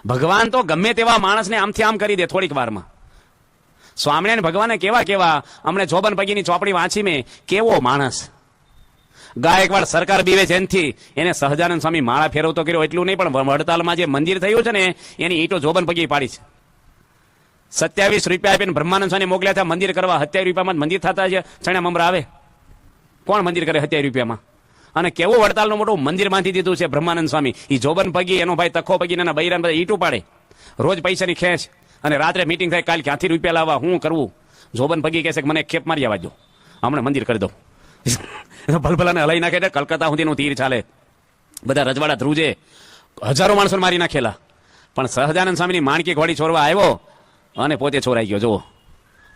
A: ભગવાન તો ગમે તેવા માણસને આમથી આમ કરી દે થોડીક વારમાં. સ્વામિનારાયણ ભગવાને કેવા અમને જોબન પગીની ચોપડી વાંચી મેં, કેવો માણસ. ગાયકવાડ સરકાર બીવે છે એનથી એને સહજાનંદ સ્વામી માળા ફેરવતો કર્યો, એટલું નહીં પણ વડતાલમાં જે મંદિર થયું છે ને એની ઈંટો જોબન પગી પાડી છે. 27 રૂપિયા આપીને બ્રહ્માનંદ સ્વામી મોકલ્યા હતા મંદિર કરવા. 27 રૂપિયામાં મંદિર થતા છે, છણા મમરા આવે. કોણ મંદિર કરે 27 રૂપિયામાં? અને કેવું વડતાલનું મોટું મંદિર બાંધી દીધું છે બ્રહ્માનંદ સ્વામી. એ જોબન પગી, એનો ભાઈ તખો પગી, એના બૈરાન બધા ઈંટું પાડે, રોજ પૈસાની ખેંચ. અને રાત્રે મીટિંગ થાય, કાલ ક્યાંથી રૂપિયા લાવવા, હું કરવું? જોબન પગી કહે છે કે મને ખેપ મારી આવવા દો, હમણાં મંદિર કરી દઉં. ભલભલાને હલાઈ નાખે એટલે કલકત્તા સુધીનું તીર ચાલે. બધા રજવાડા ધ્રુજે, હજારો માણસો મારી નાખેલા. પણ સહજાનંદ સ્વામીની માણકી ઘોડી ચોરવા આવ્યો અને પોતે ચોરાઈ ગયો. જુઓ,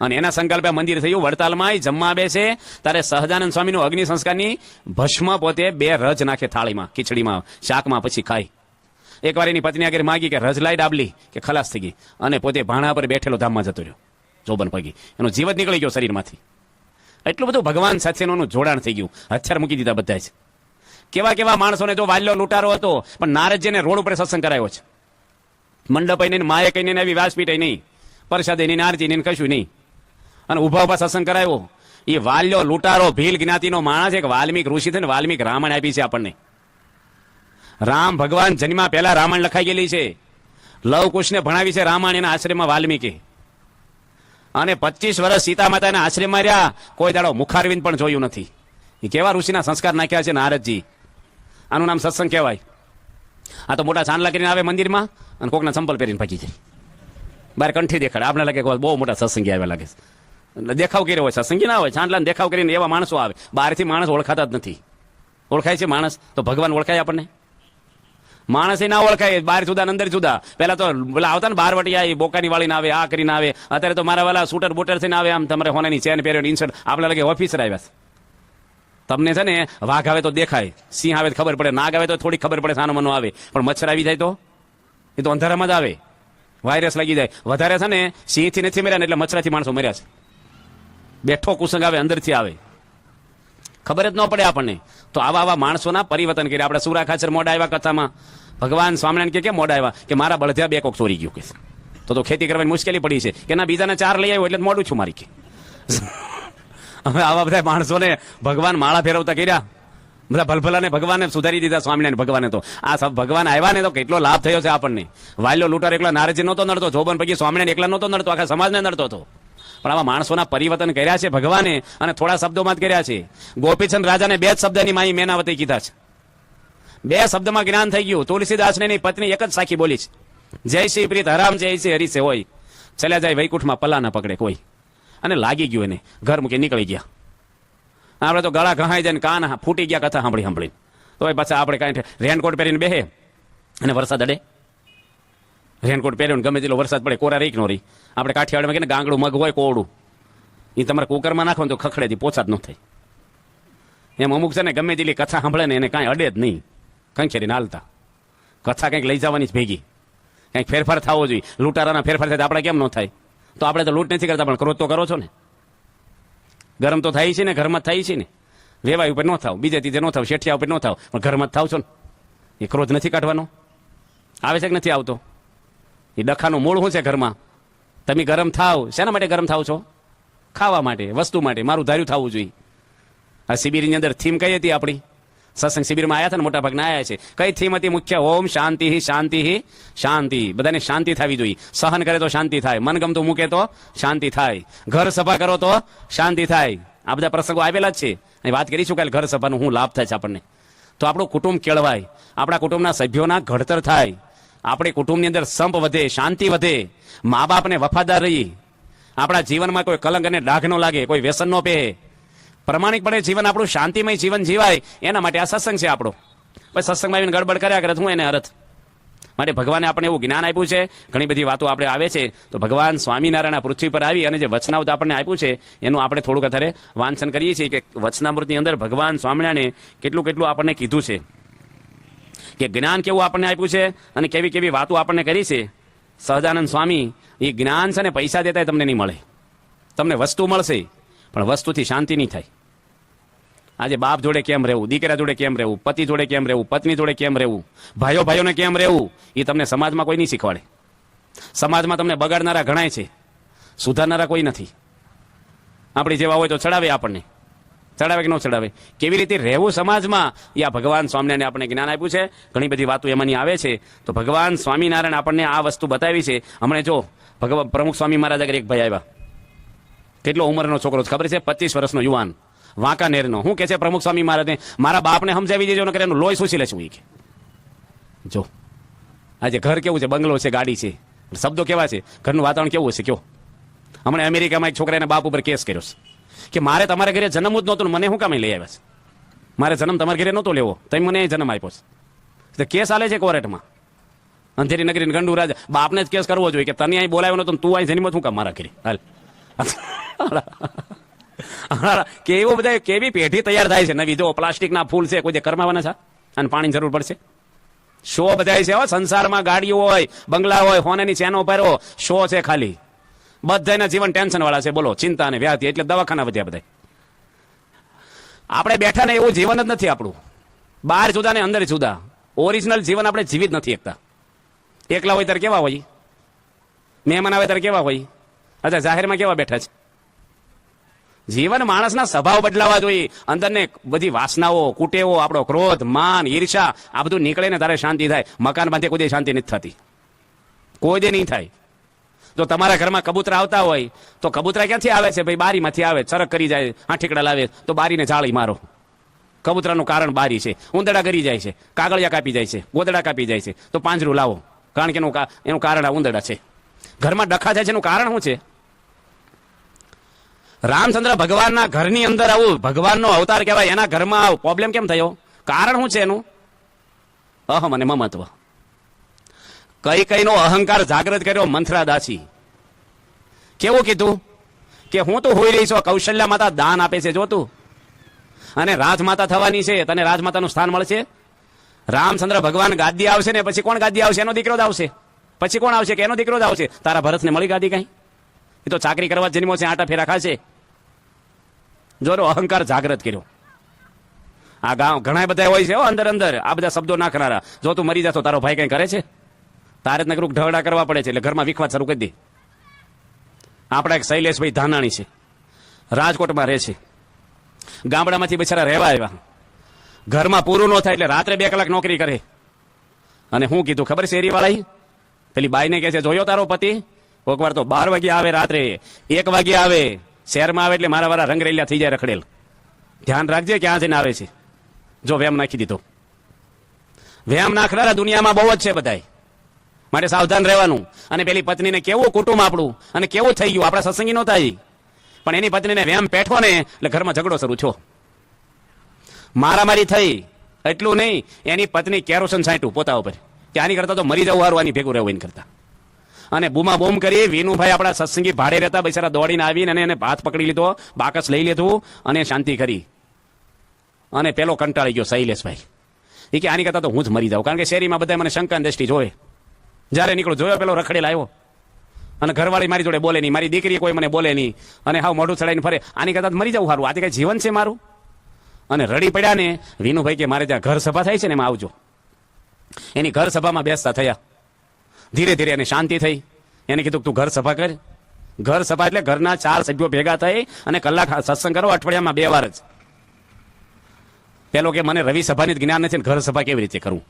A: અને એના સંકલ્પે મંદિર થયું. વડતાલમાં જમવા બેસે ત્યારે સહજાનંદ સ્વામીનું અગ્નિ સંસ્કારની ભસ્મ પોતે 2 રજ નાખે થાળીમાં, ખીચડીમાં, શાકમાં, પછી ખાય. એકવાર એની પત્ની આગળ માગી કે રજ લાઈ ડાબલી, કે ખલાસ થઈ ગઈ, અને પોતે ભાણા પર બેઠેલો ધામમાં જતો રહ્યો. જોબન પગી એનો જીવત નીકળી ગયો શરીરમાંથી. એટલું બધું ભગવાન સાથેનું જોડાણ થઈ ગયું. હથિયાર મૂકી દીધા બધા જ. કેવા માણસોને જો વાલ્યો લૂંટારો હતો, પણ નારદજીને રોડ ઉપર સત્સંગ કરાયો છે. મંડપ નહીં, માએ કહીને એવી વ્યાસપીઠ નહીં, પરસાદે નહીં, આરતી નહીં, કશું નહીં. અને ઉભા સત્સંગ કરાયો. એ વાલ્યો લૂંટારો ભીલ જ્ઞાતિનો માણસ એક વાલ્મીક ઋષિ થઈને વાલ્મીક રામાયણ આપી છે આપણને. રામ ભગવાન જન્મા પહેલા રામાયણ લખાઈ ગયેલી છે. લવ કુશને ભણાવી છે રામાયણ એના આશ્રમમાં વાલ્મીકી. અને 25 વર્ષ સીતા માતાના આશ્રમમાં રહ્યા, કોઈ દાડો મુખારવિંદ પણ જોયું નથી. એ કેવા ઋષિના સંસ્કાર નાખ્યા છે નારદજી. આનું નામ સત્સંગ કહેવાય. આ તો મોટા ચાંદલા કરીને આવે મંદિરમાં અને કોકના ચંપલ પહેરીને ભાગી જાય, બહાર કંઠી દેખાડે. આપણે લાગે બહુ મોટા સત્સંગી આવ્યા લાગે. દેખાવ કર્યો હોય, સત્સંગી ના હોય, ચાંદલાને દેખાવ કરીને એવા માણસો આવે. બહારથી માણસ ઓળખાતા જ નથી. ઓળખાય છે માણસ તો ભગવાન ઓળખાય આપણને? માણસે ના ઓળખાય, બહાર જુદા ને અંદર જુદા. પેલા તો પેલા આવતા ને બારવટિયા, એ બોકાની વાળીને આવે, આ કરીને આવે. અત્યારે તો મારા વાલા શૂટર બુટર થઈને આવે, આમ તમારે હોનાની ચેન પહેર્યો, ઇન્સર્ટ. આપણે લાગે ઓફિસર આવ્યા. તમને છે ને વાઘ આવે તો દેખાય, સિંહ આવે તો ખબર પડે, નાગ આવે તો થોડી ખબર પડે, સાનો મનો આવે. પણ મચ્છર આવી જાય તો એ તો અંધારામાં જ આવે, વાયરસ લાગી જાય. વધારે છે ને સિંહથી નથી મર્યા ને એટલે મચ્છરાથી માણસો મર્યા છે. બેઠો કુસંગ આવે, અંદરથી આવે, ખબર જ ન પડે આપણને. તો આવા માણસોના પરિવર્તન કરી. આપણે સુરા ખાચર મોડા આવ્યા કથામાં, ભગવાન સ્વામિનારાયણ કે મોડા આવ્યા કે મારા બળદિયા 2 કોક ચોરી ગયું કે તો ખેતી કરવાની મુશ્કેલી પડી છે કે ના, બીજાને 4 લઈ આવ્યો એટલે મોડું છું મારી કે. હવે આવા બધા માણસોને ભગવાન માળા ફેરવતા કર્યા, બધા ભલભલાને ભગવાને સુધારી દીધા. સ્વામિનારાયણ ભગવાને તો આ સબ ભગવાન આવ્યા ને તો કેટલો લાભ થયો છે આપણને. વાલ્યો લૂંટાર એકલા નારજી નહોતો નડતો, જોબન પૈકી સ્વામિનારાયણ એકલા નહોતો નડતો, આખા સમાજને નડતો હતો. પણ આવા માણસોના પરિવર્તન કર્યા છે ભગવાને, અને થોડા શબ્દોમાં જ કર્યા છે. ગોપીચંદ રાજાને 2 જ શબ્દની માઈ મેનાવતી કીધા છે. 2 શબ્દમાં જ્ઞાન થઈ ગયું. તુલસીદાસને એની પત્ની એક જ સાખી બોલી છે, જય શ્રી પ્રીત હરામ જય શ્રી હરિ સે હોય. ચલ્યા જાય વૈકુંઠમાં પલા ના પકડે કોઈ. અને લાગી ગયું એને, ઘર મૂકી નીકળી ગયા. આપણે તો ગળા ઘહાઈ જાય ને કાન ફૂટી ગયા કથા સાંભળી. તો પાછા આપણે કાંઈ રેનકોટ પહેરીને બેહે અને વરસાદ અડે. રેનકોટ પહેર્યો ગમે તેટલો વરસાદ પડે, કોરા રહી કે નો રહી. આપણે કાઠિયાવાડમાં કે ગાંગડું મગ હોય કોવડું, એ તમારે કુકરમાં નાખો ને તો ખખડેથી પોછા જ ન થાય. એમ અમુક છે ને ગમે તેટલી કથા સાંભળે ને એને કાંઈ અડે જ નહીં, કંઈ ખેરીને હાલતા. કથા કંઈક લઈ જવાની જ ભેગી, કંઈક ફેરફાર થવો જોઈએ. લૂંટારાના ફેરફાર થાય તો આપણે કેમ ન થાય? તો આપણે તો લૂંટ નથી કરતા, પણ ક્રોધ તો કરો છો ને. ગરમ તો થાય છે ને, ઘરમાં જ થાય છે ને. વેવાય ઉપર ન થાવ, બીજે ત્રીજે ન થાવ, શેઠિયા ઉપર ન થાવ, પણ ઘરમાં જ થાવ છો ને. એ ક્રોધ નથી કાઢવાનો. આવે છે કે નથી આવતો? એ ડખાનું મૂળ શું છે ઘરમાં? તમે ગરમ થાવ, શેના માટે ગરમ થાવ છો? ખાવા માટે, વસ્તુ માટે. મારું ધાર્યું થવું જોઈએ. આ શિબિરની અંદર થીમ કઈ હતી આપણી? સત્સંગ શિબિરમાં આવ્યા હતા ને, મોટા ભાગના આવ્યા છે. કઈ થીમ હતી મુખ્ય? ઓમ શાંતિ શાંતિ શાંતિ. બધાને શાંતિ થવી જોઈએ. સહન કરે તો શાંતિ થાય, મનગમતું મૂકે તો શાંતિ થાય, ઘર સભા કરો તો શાંતિ થાય. આ બધા પ્રસંગો આવેલા જ છે. અહીં વાત કરીશું કાલે ઘર સભાનું શું લાભ થાય છે આપણને. તો આપણું કુટુંબ કેળવાય, આપણા કુટુંબના સભ્યોના ઘડતર થાય, આપણી કુટુંબની અંદર સંપ વધે, શાંતિ વધે, મા બાપને વફાદાર રહી, આપણા જીવનમાં કોઈ કલંક અને ડાઘ ન લાગે, કોઈ વ્યસન ન પહેરે, પ્રમાણિકપણે જીવન આપણું શાંતિમય જીવન જીવાય. એના માટે આ સત્સંગ છે આપણો. બસ સત્સંગમાં આવીને ગડબડ કર્યા કરે હું એને અર્થ માટે ભગવાને આપણે એવું જ્ઞાન આપ્યું છે. ઘણી બધી વાતો આપણે આવે છે. તો ભગવાન સ્વામિનારાયણ પૃથ્વી પર આવી અને જે વચનામૃત આપણને આપ્યું છે એનું આપણે થોડુંક અત્યારે વાંચન કરીએ છીએ કે વચનામૃતની અંદર ભગવાન સ્વામિનારાયણે કેટલું કેટલું આપણને કીધું છે, કે જ્ઞાન કેવું આપણને આપ્યું છે અને કેવી કેવી વાતો આપણને કરી છે. સહજાનંદ સ્વામી, એ જ્ઞાન છે ને પૈસા દેતા તમને નહીં મળે. તમને વસ્તુ મળશે પણ વસ્તુથી શાંતિ નહીં થાય. આજે બાપ જોડે કેમ રહેવું, દીકરા જોડે કેમ રહેવું, પતિ જોડે કેમ રહેવું, પત્ની જોડે કેમ રહેવું, ભાઈઓ ભાઈઓને કેમ રહેવું, એ તમને સમાજમાં કોઈ નહીં શીખવાડે. સમાજમાં તમને બગાડનારા ઘણાય છે, સુધારનારા કોઈ નથી. આપણી જેવા હોય તો ચડાવે, આપણને ચડાવે કે ન ચડાવે. કેવી રીતે રહેવું સમાજમાં, એ આ ભગવાન સ્વામિનારાયણે આપણને જ્ઞાન આપ્યું છે. ઘણી બધી વાતો એમાંની આવે છે. તો ભગવાન સ્વામિનારાયણ આપણને આ વસ્તુ બતાવી છે. હમણાં જો ભગવાન પ્રમુખ સ્વામી મહારાજ આગળ એક ભાઈ આવ્યા, કેટલો ઉંમરનો છોકરો ખબર છે, 25 વર્ષનો યુવાન, વાંકાનેરનો. શું કે છે પ્રમુખ સ્વામી મહારાજને? મારા બાપને સમજાવી દેજો, નકર એનું લોહી શોષી લેશું. કે જો આજે ઘર કેવું છે, બંગલો છે, ગાડી છે, શબ્દો કેવા છે, ઘરનું વાતાવરણ કેવું હશે કયો? હમણાં અમેરિકામાં એક છોકરાને બાપ ઉપર કેસ કર્યો છે કે મારે તમારા ઘરે જન્મ જ નહોતો, મને શું કામ લઈ આવ્યા છે? મારે જન્મ તમારા ઘરે નહોતો લેવો, તમે મને જન્મ આપ્યો છે. કેસ હાલે છે કોર્ટમાં. અંધેરી નગરી ગંડુ રાજા, બાપને જ કેસ કરવો જોઈએ કે તને અહીં બોલાવ્યો નતો, તું અહીં જન્મ શું કામ મારા ઘરે? હાલ કે એવું બધા કેવી પેઢી તૈયાર થાય છે નવી. જો પ્લાસ્ટિકના ફૂલ છે, કોઈ કરમાવાના છે અને પાણીની જરૂર પડશે. શો બધા છે સંસારમાં, ગાડીઓ હોય, બંગલા હોય, હોનાની ચેનો પહેરો, શો છે ખાલી. બધાના જીવન ટેન્શન વાળા છે, બોલો, ચિંતા અને વ્યાધિ, એટલે દવાખાના વધ્યા બધા. આપણે બેઠા ને એવું જીવન જ નથી આપણું. બહાર જુદા ને અંદર જુદા. ઓરિજિનલ જીવન આપણે જીવી જ નથી એકતા. એકલા હોય ત્યારે કેવા હોય, મહેમાન આવે ત્યારે કેવા હોય, અચ્છા જાહેરમાં કેવા બેઠા છે. જીવન માણસના સ્વભાવ બદલાવા જોઈએ. અંદરને બધી વાસનાઓ, કુટેવો, આપણો ક્રોધ, માન, ઈર્ષા, આ બધું નીકળે ને તારે શાંતિ થાય. મકાન બાંધે કોઈ દે શાંતિ નથી થતી, કોઈ દે નહીં થાય. જો તમારા ઘરમાં કબૂતરા આવતા હોય તો કબૂતરા ક્યાંથી આવે છે ભાઈ? બારીમાંથી આવે, ચરક કરી જાય, હાંઠીકડા લાવે તો બારીને જાળી મારો. કબૂતરાનું કારણ બારી છે. ઉંદરડા કરી જાય છે, કાગળિયા કાપી જાય છે, ગોદડા કાપી જાય છે, તો પાંજરું લાવો, કારણ કે એનું કારણ આ ઉંદરડા છે. ઘરમાં ડખા જાય છે એનું કારણ શું છે? રામચંદ્ર ભગવાનના ઘરની અંદર આવું ભગવાનનો અવતાર કહેવાય, એના ઘરમાં પ્રોબ્લેમ કેમ થયો? કારણ શું છે એનું? અહમ અને મમત્વ. કઈ કઈનો અહંકાર જાગૃત કર્યો મંથરા દાસી. કેવું કીધું કે હું તો હોઈ રહી છું, કૌશલ્યા માતા દાન આપે છે જો તું, અને રાજમાતા થવાની છે, તને રાજમાતાનું સ્થાન મળશે. રામચંદ્ર ભગવાન ગાદી આવશે ને પછી કોણ ગાદી આવશે? એનો દીકરો જ આવશે. પછી કોણ આવશે? કે એનો દીકરો જ આવશે. તારા ભરતને મળી ગાદી કઈ? એ તો ચાકરી કરવા જન્મો છે, આટા ફેરા ખાશે. જોરો અહંકાર જાગૃત કર્યો. આ ગામ ઘણા બધા હોય છે અંદર અંદર આ બધા શબ્દો નાખનારા. જો તું મરી જતો તારો ભાઈ કઈ કરે છે? તારે જ નકરું ઢવડા કરવા પડે છે એટલે ઘરમાં વિખવાદ શરૂ કરી દે. આપણા એક શૈલેષભાઈ ધાનાણી છે, રાજકોટમાં રહે છે. ગામડામાંથી બિચારા રહેવા આવ્યા. ઘરમાં પૂરું ન થાય એટલે રાત્રે 2 કલાક નોકરી કરે. અને હું કીધું ખબર છે શેરીવાળા? પેલી બાઈને કહે છે જોયો તારો પતિ? કોઈક વાર તો 12 વાગે આવે, રાત્રે 1 વાગે આવે. શહેરમાં આવે એટલે મારા વાળા રંગરેલિયા થઈ જાય રખડેલ. ધ્યાન રાખજે ક્યાં જઈને આવે છે. જો વેમ નાખી દીધો. વેમ નાખનારા દુનિયામાં બહુ જ છે બધાય, માટે સાવધાન રહેવાનું. અને પેલી પત્નીને કેવું કુટુંબ આપણું અને કેવું થઈ ગયું, આપણા સત્સંગી નહોતા ઈ, પણ એની પત્નીને વેમ પેઠો ને એટલે ઘરમાં ઝઘડો શરૂ થયો, મારામારી થઈ. એટલું નહીં, એની પત્ની કેરોસન છાંટ્યું પોતા ઉપર કે આની કરતા તો મરી જવું હારું, આની ભેગું રહેવું એની કરતા. અને બૂમા બૂમ કરી. વિનુભાઈ આપણા સત્સંગી ભાડે રહેતા બિચારા દોડીને આવીને એને હાથ પકડી લીધો, બાકસ લઈ લીધું અને શાંતિ કરી. અને પેલો કંટાળી ગયો શૈલેષભાઈ. એ કે આની કરતા તો હું જ મરી જાઉં, કારણ કે શેરીમાં બધા મને શંકાની દ્રષ્ટિ જોવે. જ્યારે નીકળું જોયો પેલો રખડેલ આવ્યો અને ઘરવાળી મારી જોડે બોલે નહીં, મારી દીકરી કોઈ મને બોલે નહીં, અને હાવ મોઢું ચડાવીને ફરે. આની કરતા મરી જવું સારું, આ કઈ જીવન છે મારું? અને રડી પડ્યા ને. વિનુભાઈ કે મારે ત્યાં ઘર સભા થાય છે ને એમાં આવજો. એની ઘર સભામાં બેસતા થયા. ધીરે ધીરે એને શાંતિ થઈ. એને કીધું તું ઘર સભા કર. ઘર સભા એટલે ઘરના 4 સભ્યો ભેગા થઈ અને કલાક સત્સંગ કરો, અઠવાડિયામાં 2 વાર જ. પેલો કે મને રવિ સભાની જ્ઞાન નથી, ઘર સભા કેવી રીતે કરું?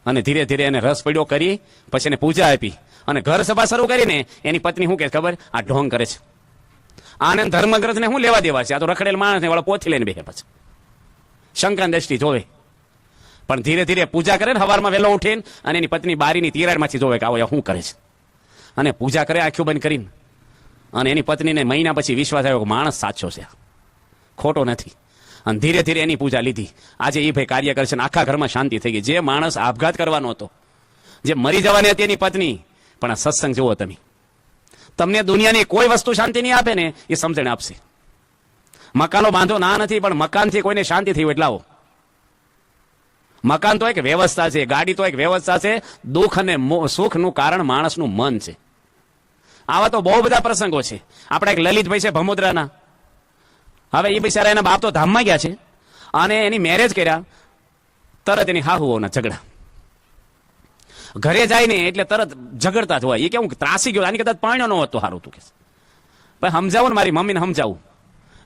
A: અને ધીરે ધીરે એને રસ પડ્યો કરી. પછી એને પૂજા આપી અને ઘર સભા શરૂ કરીને એની પત્ની શું કે ખબર? આ ઢોંગ કરે છે, આને ધર્મગ્રંથને શું લેવા દેવા છે? આ તો રખડેલ માણસ ને વાળા પોથી લઈને બેસે. પછી શંકાની દ્રષ્ટિ જોવે. પણ ધીરે ધીરે પૂજા કરે ને, સવારમાં વહેલો ઉઠીને અને એની પત્ની બારીની તિરાડમાંથી જોવે કે આવો શું કરે છે. અને પૂજા કરે આંખો બંધ કરીને. અને એની પત્નીને મહિના પછી વિશ્વાસ આવ્યો કે માણસ સાચો છે, ખોટો નથી. અને ધીરે ધીરે એની પૂજા લીધી. આજે એ ભાઈ કાર્ય કરે છે ને આખા ઘરમાં શાંતિ થઈ ગઈ. જે માણસ આપઘાત કરવાનો હતો, જે મરી જવાની હતી એની પત્ની, પણ આ સત્સંગ જુઓ તમે. તમને દુનિયાની કોઈ વસ્તુ શાંતિ નહીં આપે ને, એ સમજણ આપશે. મકાનો બાંધો ના નથી, પણ મકાનથી કોઈને શાંતિ થઈ હોય એટલે આવો. મકાન તો એક વ્યવસ્થા છે, ગાડી તો એક વ્યવસ્થા છે. દુઃખ અને સુખનું કારણ માણસનું મન છે. આવા તો બહુ બધા પ્રસંગો છે. આપણા એક લલિતભાઈ છે ભમોદરાના. હવે એ બિચારા એના બાપ તો ધામમાં ગયા છે અને એની મેરેજ કર્યા, તરત એની હાહુઓના ઝઘડા. ઘરે જાય ને એટલે તરત ઝઘડતા જ હોય. એ કેવું ત્રાસી ગયો, આની કદાચ પાણ્યો ન હતો સારું. તું કે ભાઈ સમજાવું ને, મારી મમ્મીને સમજાવું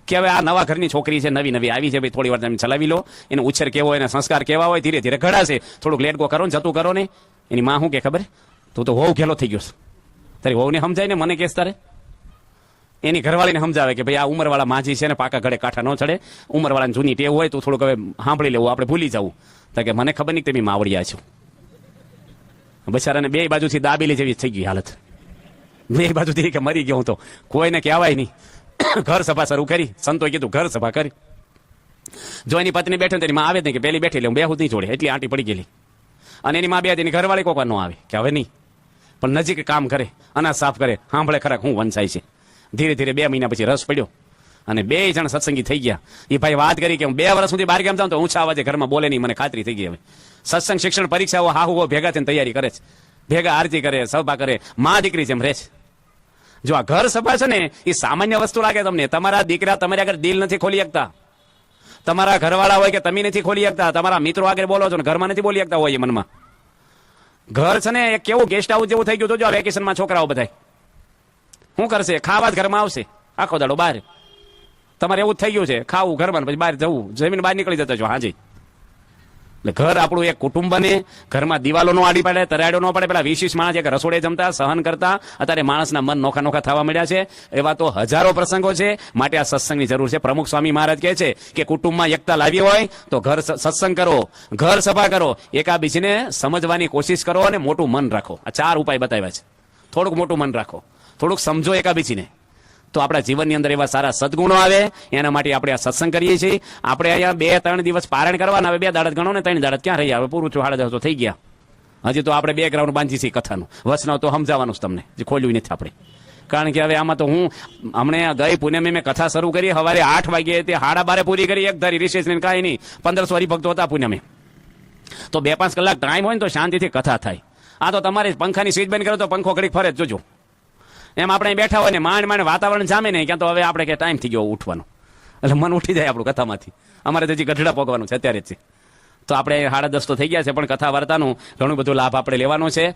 A: કે હવે આ નવા ઘરની છોકરી છે, નવી નવી આવી છે, ભાઈ થોડી વાર તમે ચલાવી લો, એનો ઉછેર કેવો હોય, એના સંસ્કાર કેવા હોય, ધીરે ધીરે ઘડાશે. થોડુંક લેટ ગો કરો ને, જતું કરો ને. એની માં શું કે ખબર? તું તો હોવ ઘેલો થઈ ગયો છે, તારી હોવને સમજાય ને મને કેસ તારે. એની ઘરવાળીને સમજાવે કે ભાઈ આ ઉંમરવાળા માજી છે ને, પાકા ઘડે કાંઠા ન ચડે, ઉંમરવાળાની જૂની ટેવ હોય તો થોડુંક હવે સાંભળી લેવું, આપણે ભૂલી જવું. તો કે મને ખબર નહીં તમે માવડિયા છો. બિચારાને 2 બાજુથી દાબેલી જેવી થઈ ગઈ હાલત. 2 બાજુથી કે મરી ગયો હું તો, કોઈને કહેવાય નહીં. ઘર સભા શરૂ કરી. સંતોએ કીધું ઘર સભા કરી. જો એની પત્ની બેઠે તેની માં આવે જ નહીં, કે પેલી બેઠી એટલે હું બેહું નહીં જોડે, એટલી આંટી પડી ગયેલી. અને એની માં બે એની ઘરવાળી કોઈ ન આવે કે હવે નહીં, પણ નજીક કામ કરે, અનાજ સાફ કરે, સાંભળે ખરા હું વંચાય છે. ધીરે ધીરે 2 મહિના પછી રસ પડ્યો અને 2 જણ સત્સંગી થઈ ગયા. એ ભાઈ વાત કરી કે હું 2 વર્ષ સુધી બહાર ગામ જાઉં તો ઊંચા અવાજે ઘરમાં બોલે નહીં, મને ખાતરી થઈ ગઈ. હવે સત્સંગ શિક્ષણ પરીક્ષાઓ હાહુઓ ભેગા થઈને તૈયારી કરે છે, ભેગા આરતી કરે, સભા કરે, માં દીકરી જેમ રહે છે. જો આ ઘર સભા છે ને, એ સામાન્ય વસ્તુ લાગે તમને. તમારા દીકરા તમારી આગળ દિલ નથી ખોલી શકતા, તમારા ઘરવાળા હોય કે તમે નથી ખોલી શકતા, તમારા મિત્રો આગળ બોલો છો ને ઘરમાં નથી બોલી શકતા હોય. એ મનમાં ઘર છે ને એક કેવું ગેસ્ટ હાઉસ જેવું થઈ ગયું. જો વેકેશનમાં છોકરાઓ બધા શું કરશે? ખાવા જ ઘરમાં આવશે, આખો દાડો બહાર. તમારે એવું જ થઈ ગયું છે, ખાવું ઘરમાં પછી બહાર જવું, જમીન બહાર નીકળી જતા છો હાજી. એટલે ઘર આપણું એક કુટુંબ બને. ઘરમાં દિવાલો નો આડી પડે, તરાડો ન પડે. પેલા 20 માણસ એક રસોડે જમતા, સહન કરતા. અત્યારે માણસના મન નોખા નોખા થવા મળ્યા છે. એવા તો હજારો પ્રસંગો છે. માટે આ સત્સંગની જરૂર છે. પ્રમુખ સ્વામી મહારાજ કહે છે કે કુટુંબમાં એકતા લાવી હોય તો ઘર સત્સંગ કરો, ઘર સભા કરો, એકાબીજીને સમજવાની કોશિશ કરો અને મોટું મન રાખો. આ 4 ઉપાય બતાવ્યા છે. થોડુંક મોટું મન રાખો, થોડુંક સમજો એકાબીજીને, તો આપણા જીવનની અંદર એવા સારા સદગુણો આવે. એના માટે આપણે આ સત્સંગ કરીએ છીએ. આપણે અહીંયા 2-3 દિવસ પારણ કરવાના. હવે 2 દાડત ગણો ને 3 દાડત ક્યાં રહી આવે? પૂરું 10:30 તો થઈ ગયા. હજી તો આપણે 2 ગ્રાઉન્ડ બાંધી છીએ કથાનું. વચનાવ તો સમજાવવાનું જ તમને, જે ખોલ્યું નથી આપણે. કારણ કે હવે આમાં તો હું હમણાં ગઈ પુણ્યમે મેં કથા શરૂ કરી સવારે 8 વાગે, તે 12:30 પૂરી કરી. એક ધારી રિશેષ ને કાંઈ નહીં. 1500 હરિભક્તો હતા પુણ્યમે. તો 2-5 કલાક ટાઈમ હોય ને તો શાંતિથી કથા થાય. આ તો તમારે પંખાની સ્વિચ બંધ કરો તો પંખો ઘડીક ફરે જ જોજો. એમ આપણે બેઠા હોય ને માંડ વાતાવરણ જામે નહીં, ક્યાં તો હવે આપણે કે ટાઈમ થઈ ગયો ઉઠવાનો, એટલે મન ઉઠી જાય આપણું કથામાંથી. અમારે તો હજી ગઢડા પોગવાનું છે અત્યારે જ છે. તો આપણે 10:30 તો થઈ ગયા છે, પણ કથા વાર્તાનું ઘણું બધું લાભ આપણે લેવાનો છે.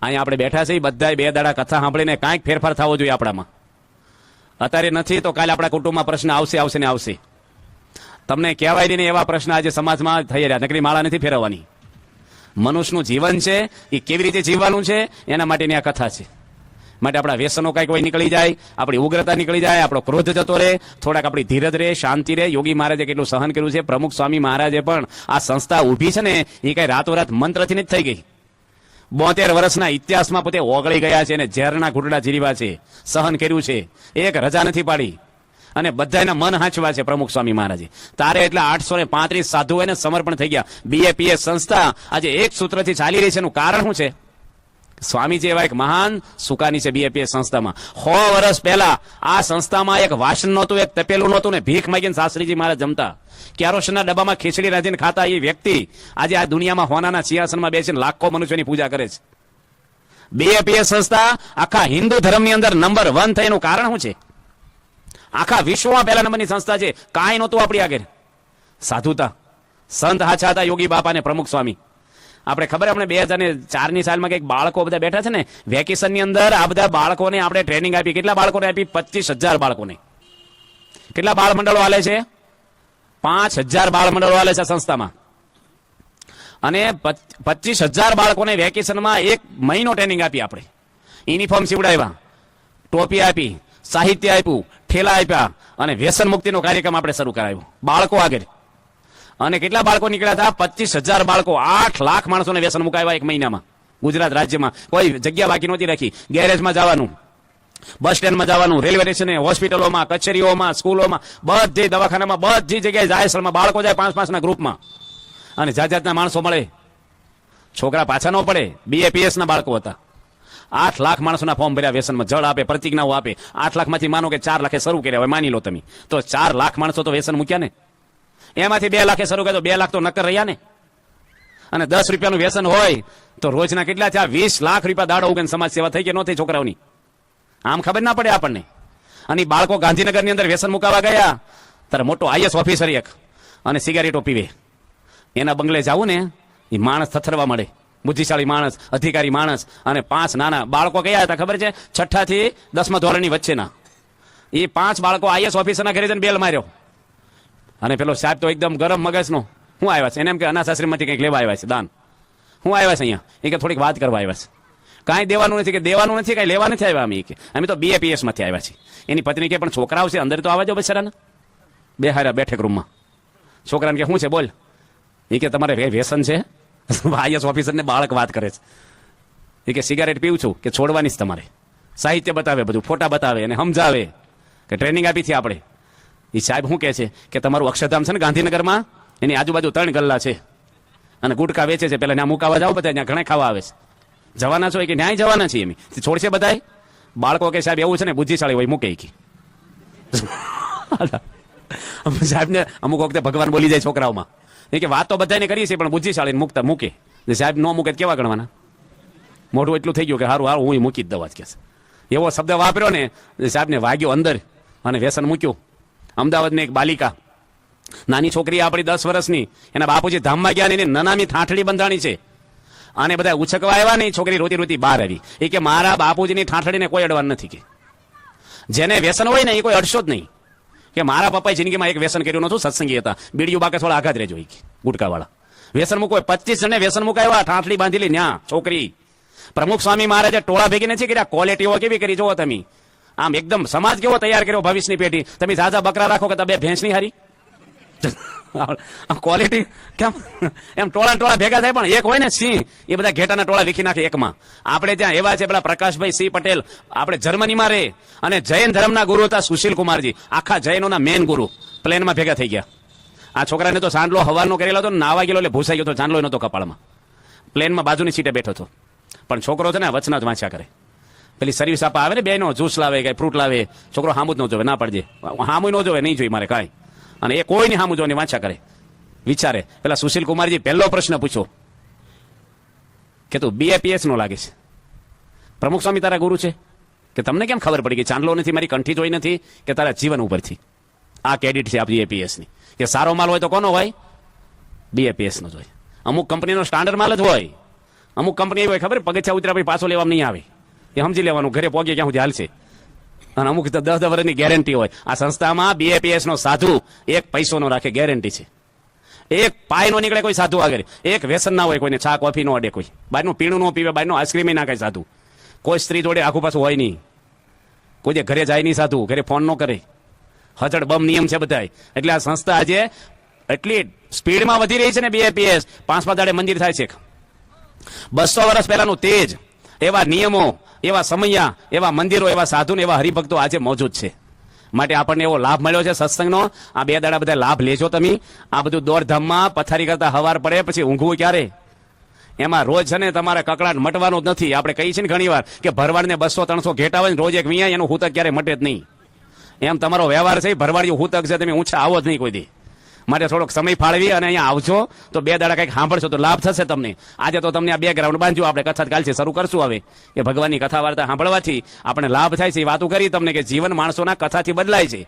A: અહીંયા આપણે બેઠા છીએ બધાય 2 દાડા કથા સાંભળીને કાંઈક ફેરફાર થવો જોઈએ આપણામાં. અત્યારે નથી તો કાલે આપણા કુટુંબમાં પ્રશ્ન આવશે ને આવશે. તમને કહેવાય નહીં એવા પ્રશ્ન આજે સમાજમાં થઈ રહ્યા. નકરી માળા નથી ફેરવવાની. મનુષ્યનું જીવન છે એ કેવી રીતે જીવવાનું છે એના માટેની આ કથા છે. માટે આપણા વ્યસનો કાંઈક હોય નીકળી જાય, આપણી ઉગ્રતા નીકળી જાય, આપણો ક્રોધ જતો રહે, થોડાક આપણી ધીરજ રહે, શાંતિ રહે. યોગી મહારાજે કેટલું સહન કર્યું છે. પ્રમુખ સ્વામી મહારાજે પણ આ સંસ્થા ઊભી છે ને એ કઈ રાતોરાત મંત્રથી નથી થઈ ગઈ. 72 વર્ષના ઇતિહાસમાં પોતે ઓગળી ગયા છે અને ઝેરના ઘૂંટડા ઝીરવા છે, સહન કર્યું છે, એક રજા નથી પાડી અને બધાના મન હાંચવા છે પ્રમુખ સ્વામી મહારાજે. તારે એટલે 835 સાધુઓને સમર્પણ થઈ ગયા. BAPS સંસ્થા આજે એક સૂત્રથી ચાલી રહી છે. એનું કારણ શું છે? સ્વામીજી એવા એક મહાન સુકાની છે BAPS સંસ્થામાં. 100 વર્ષ પહેલા આ સંસ્થામાં એક વાસણ નહોતું, એક તપેલું નહોતું ને ભીખ માંગીને શાસ્ત્રીજી મહારાજ જમતા. કેરોસીનના ડબ્બામાં ખીચડી રાંધીને ખાતા એ વ્યક્તિ આજે આ દુનિયામાં હોનાના સિંહાસનમાં બેસીને લાખો મનુષ્યોની પૂજા કરે છે. BAPS સંસ્થા આખા હિન્દુ ધર્મની અંદર નંબર 1 થઈનું કારણ શું છે? આખા વિશ્વમાં પહેલા નંબરની સંસ્થા છે. કાંઈ નહોતું આપણી આગળ. સાધુતા, સંત હાચા હતા યોગી બાપા ને પ્રમુખ સ્વામી. આપણે ખબર, આપણે 2004ની સાલમાં કંઈક બાળકો બધા બેઠા છે ને વેકેશનની અંદર, આ બધા બાળકોને આપણે ટ્રેનિંગ આપી. કેટલા બાળકોને આપી? 25,000 બાળકોને. કેટલા બાળ મંડળો હાલે છે? 5,000 બાળ મંડળો હાલે છે સંસ્થામાં. અને 25,000 બાળકોને વેકેશનમાં 1 મહિનો ટ્રેનિંગ આપી. આપણે યુનિફોર્મ સીવડાવ્યા, ટોપી આપી, સાહિત્ય આપ્યું, ઠેલા આપ્યા અને વ્યસન મુક્તિનો કાર્યક્રમ આપણે શરૂ કરાવ્યો બાળકો આગળ. અને કેટલા બાળકો નીકળ્યા હતા? 25,000 બાળકો. 8 લાખ માણસોને વ્યસન મુકાવ્યા 1 મહિનામાં ગુજરાત રાજ્યમાં. કોઈ જગ્યા બાકી નહોતી રાખી. ગેરેજમાં જવાનું, બસ સ્ટેન્ડમાં જવાનું, રેલવે સ્ટેશને, હોસ્પિટલોમાં, કચેરીઓમાં, સ્કૂલોમાં, બધી દવાખાનામાં, બધી જગ્યાએ જાહેરમાં બાળકો જાય 5-5ના ગ્રુપમાં. અને જાતના માણસો મળે, છોકરા પાછા ન પડે. BAPS ના બાળકો હતા. 8 લાખ માણસોના ફોર્મ ભર્યા વ્યસનમાં. જળ આપે, પ્રતિજ્ઞાઓ આપે. 8 લાખમાંથી માનો કે 4 લાખે શરૂ કર્યા હોય, માની લો તમે, તો 4 લાખ માણસો તો વ્યસન મૂક્યા ને. એમાંથી 2 લાખે શરૂ કર્યા તો 2 લાખ તો નક્કર રહ્યા ને. અને 10 રૂપિયાનું વ્યસન હોય તો રોજના કેટલા થયા? 20 લાખ રૂપિયા દાડો ઉગન સમાજ સેવા થઈ કે ન થઈ છોકરાઓની? આમ ખબર ના પડે આપણને. અને બાળકો ગાંધીનગરની અંદર વ્યસન મુકાવા ગયા ત્યારે મોટો IAS ઓફિસર એક અને સિગારેટો પીવે. એના બંગલે જવું ને એ માણસ થથરવા મળે. બુદ્ધિશાળી માણસ, અધિકારી માણસ. અને 5 નાના બાળકો કયા હતા ખબર છે? 6ઠા થી 10મા ધોરણની વચ્ચેના. એ 5 બાળકો IAS ઓફિસરના ઘરે જઈને બેલ માર્યો. અને પેલો સાહેબ તો એકદમ ગરમ મગજનો, હું આવ્યા છે? એને એમ કે અનાથ આશ્રમમાંથી કંઈક લેવા આવ્યા છે દાન. હું આવ્યા છે અહીંયા? એ કે થોડીક વાત કરવા આવ્યા છે. કાંઈ દેવાનું નથી. કે દેવાનું નથી, કાંઈ લેવા નથી આવ્યા. અમે તો BAPS માંથી આવ્યા છીએ. એની પત્ની કે પણ છોકરાઓ છે અંદર તો આવવા દો બચારાને. બે હારા બેઠક રૂમમાં. છોકરાને કે શું છે બોલ? એ કે તમારે વ્યસન છે? IAS ઓફિસરને બાળક વાત કરે છે. એ કે સિગારેટ પીવું છું. કે છોડવાની જ તમારે. સાહિત્ય બતાવે, બધું ફોટા બતાવે અને સમજાવે કે ટ્રેનિંગ આપી છે આપણે. એ સાહેબ શું કહે છે કે તમારું અક્ષરધામ છે ને ગાંધીનગરમાં, એની આજુબાજુ 3 ગલ્લા છે અને ગુટકા વેચે છે. પેલા ત્યાં મુકાવા જાવ, બધા ત્યાં ઘણા ખાવા આવે છે. જવાના છો? કે ન્યાય જવાના છીએ એમ. છોડશે બધાય? બાળકો કે સાહેબ એવું છે ને બુદ્ધિશાળી હોય મૂકે. સાહેબને અમુક વખતે ભગવાન બોલી જાય છોકરાઓમાં. એ કે વાત તો બધાને કરી છે પણ બુદ્ધિશાળી મૂકે. સાહેબ ન મૂકે કેવા ગણવાના? મોઢું એટલું થઈ ગયું કે હારું હું મૂકી જ દવા જ કે. એવો શબ્દ વાપર્યો ને સાહેબને વાગ્યો અંદર અને વ્યસન મૂક્યું. અમદાવાદની એક બાલિકા, નાની છોકરી આપણી 10 વર્ષની, એના બાપુજી ધામમાં ગયા ને એની નનામી ઠાઠડી બંધાણી છે. અને બધા ઉછકવા આવ્યા ને છોકરી રોતી બહાર આવી. એ કે મારા બાપુજીની ઠાઠડીને કોઈ અડવાનું નથી. કે જેને વ્યસન હોય ને એ કોઈ અડશો જ નહીં. કે મારા પપ્પાએ જિંદગીમાં એક વ્યસન કર્યું નતું, સત્સંગી હતા, બીડીયું બાકે થોડા આઘાત રહેજો. ગુટકાવાળા વ્યસન મૂકો. 25 જણે વ્યસન મુકાવ્યા, ઠાઠડી બાંધેલી ન્યા છોકરી. પ્રમુખ સ્વામી મહારાજે ટોળા ભેગી નથી કર્યા. ક્વોલિટીઓ કેવી કરી જોવો તમે. આમ એકદમ સમાજ કેવો તૈયાર કર્યો ભવિષ્યની પેઢી. તમે ઝાઝા બકરા રાખો કે તમે ભેંસની હારી. ક્વોલિટી કેમ એમ ટોળા ભેગા થાય પણ એક હોય ને સિંહ એ બધા ઘેટાના ટોળા વીખી નાખે એકમાં. આપણે ત્યાં એવા છે પેલા પ્રકાશભાઈ સિંહ પટેલ, આપણે જર્મનીમાં રહે અને જૈન ધર્મના ગુરુ હતા સુશીલ કુમારજી, આખા જૈનોના મેન ગુરુ, પ્લેનમાં ભેગા થઈ ગયા. આ છોકરાને તો ચાંદલો હવારનો કરેલો હતો, નાવા ગયેલો એટલે ભૂસાઈ ગયો હતો, ચાંદલો નતો કપાળમાં, પ્લેનમાં બાજુની સીટે બેઠો હતો. પણ છોકરો છે ને વચના જ વાંચ્યા કરે. પેલી સર્વિસ આપવા આવે ને બેનો, જ્યુસ લાવે કઈ ફ્રૂટ લાવે, છોકરો હામું જ ન જોવે, ના પડજે, હામું ન જોવે, નહીં જોઈ મારે કાંઈ, અને એ કોઈ નહીં હામું જોવાની વાંચા કરે. વિચારે પેલા સુશીલ કુમારજી પહેલો પ્રશ્ન પૂછો કે તું BAPS નો લાગે છે, પ્રમુખ સ્વામી તારા ગુરુ છે કે તમને કેમ ખબર પડી કે ચાંદલો નથી મારી કંઠી જોઈ નથી કે તારા જીવન ઉપરથી? આ ક્રેડિટ છે આપણી BAPS ની. કે સારો માલ હોય તો કોનો હોય? BAPS નો જ હોય. અમુક કંપનીનો સ્ટાન્ડર્ડ માલ જ હોય, અમુક કંપની હોય ખબર પગથિયા ઉતર્યા પછી પાછો લેવામાં નહીં આવે, એ સમજી લેવાનું ઘરે પહોંચે ક્યાં સુધી હાલશે. અને અમુક 10 વર્ષની ગેરંટી હોય. આ સંસ્થામાં BAPS નો સાધુ એક પૈસો નો રાખે, ગેરંટી છે. એક પાય નો નીકળે કોઈ સાધુ આગળ, એક વ્યસન ના હોય, કોઈને ચા કોફી નો અડે, કોઈ બહારનું પીણું નો પીવે, બહારનું આઈસ્ક્રીમ ના ખાય સાધુ, કોઈ સ્ત્રી જોડે આખું પાછું હોય નહીં, કોઈ ઘરે જાય નહીં સાધુ, ઘરે ફોન નો કરે, હજડ બમ નિયમ છે બધાય. એટલે આ સંસ્થા આજે એટલી સ્પીડમાં વધી રહી છે ને BAPS, 5 દાડે મંદિર થાય છે. 200 વર્ષ પહેલાનું તેજ, એવા નિયમો, એવા સમયા, એવા મંદિરો, એવા સાધુ, એવા હરિભક્તો આજે મોજૂદ છે. માટે આપણને એવો લાભ મળ્યો છે સત્સંગનો. આ 2 દાડા બધા લાભ લેજો તમે. આ બધું દોડધામમાં પથારી કરતા હવાર પડે પછી ઊંઘવું ક્યારે? એમાં રોજ છે ને તમારે કકડાટ મટવાનો જ નથી. આપણે કહીએ છીએ ને ઘણી વાર કે ભરવાડને 200-300 ઘેટા હોય ને રોજ એક વિયા, એનું હુતક ક્યારે મટે જ નહીં. એમ તમારો વ્યવહાર છે, ભરવાડિયું હુતક છે, તમે ઊંચા આવો જ નહીં કોઈ દી. માટે થોડોક સમય ફાળવી અને અહીંયા આવજો તો 2 દાડા કંઈક સાંભળશો તો લાભ થશે તમને. આજે તો તમને આ બેકગ્રાઉન્ડ બાંધજો, આપણે કથા કાલથી શરૂ કરશું. હવે એ ભગવાનની કથા વાર્તા સાંભળવાથી આપણે લાભ થાય છે. એ વાતો કરી તમને કે જીવન માણસોના કથાથી બદલાય છે.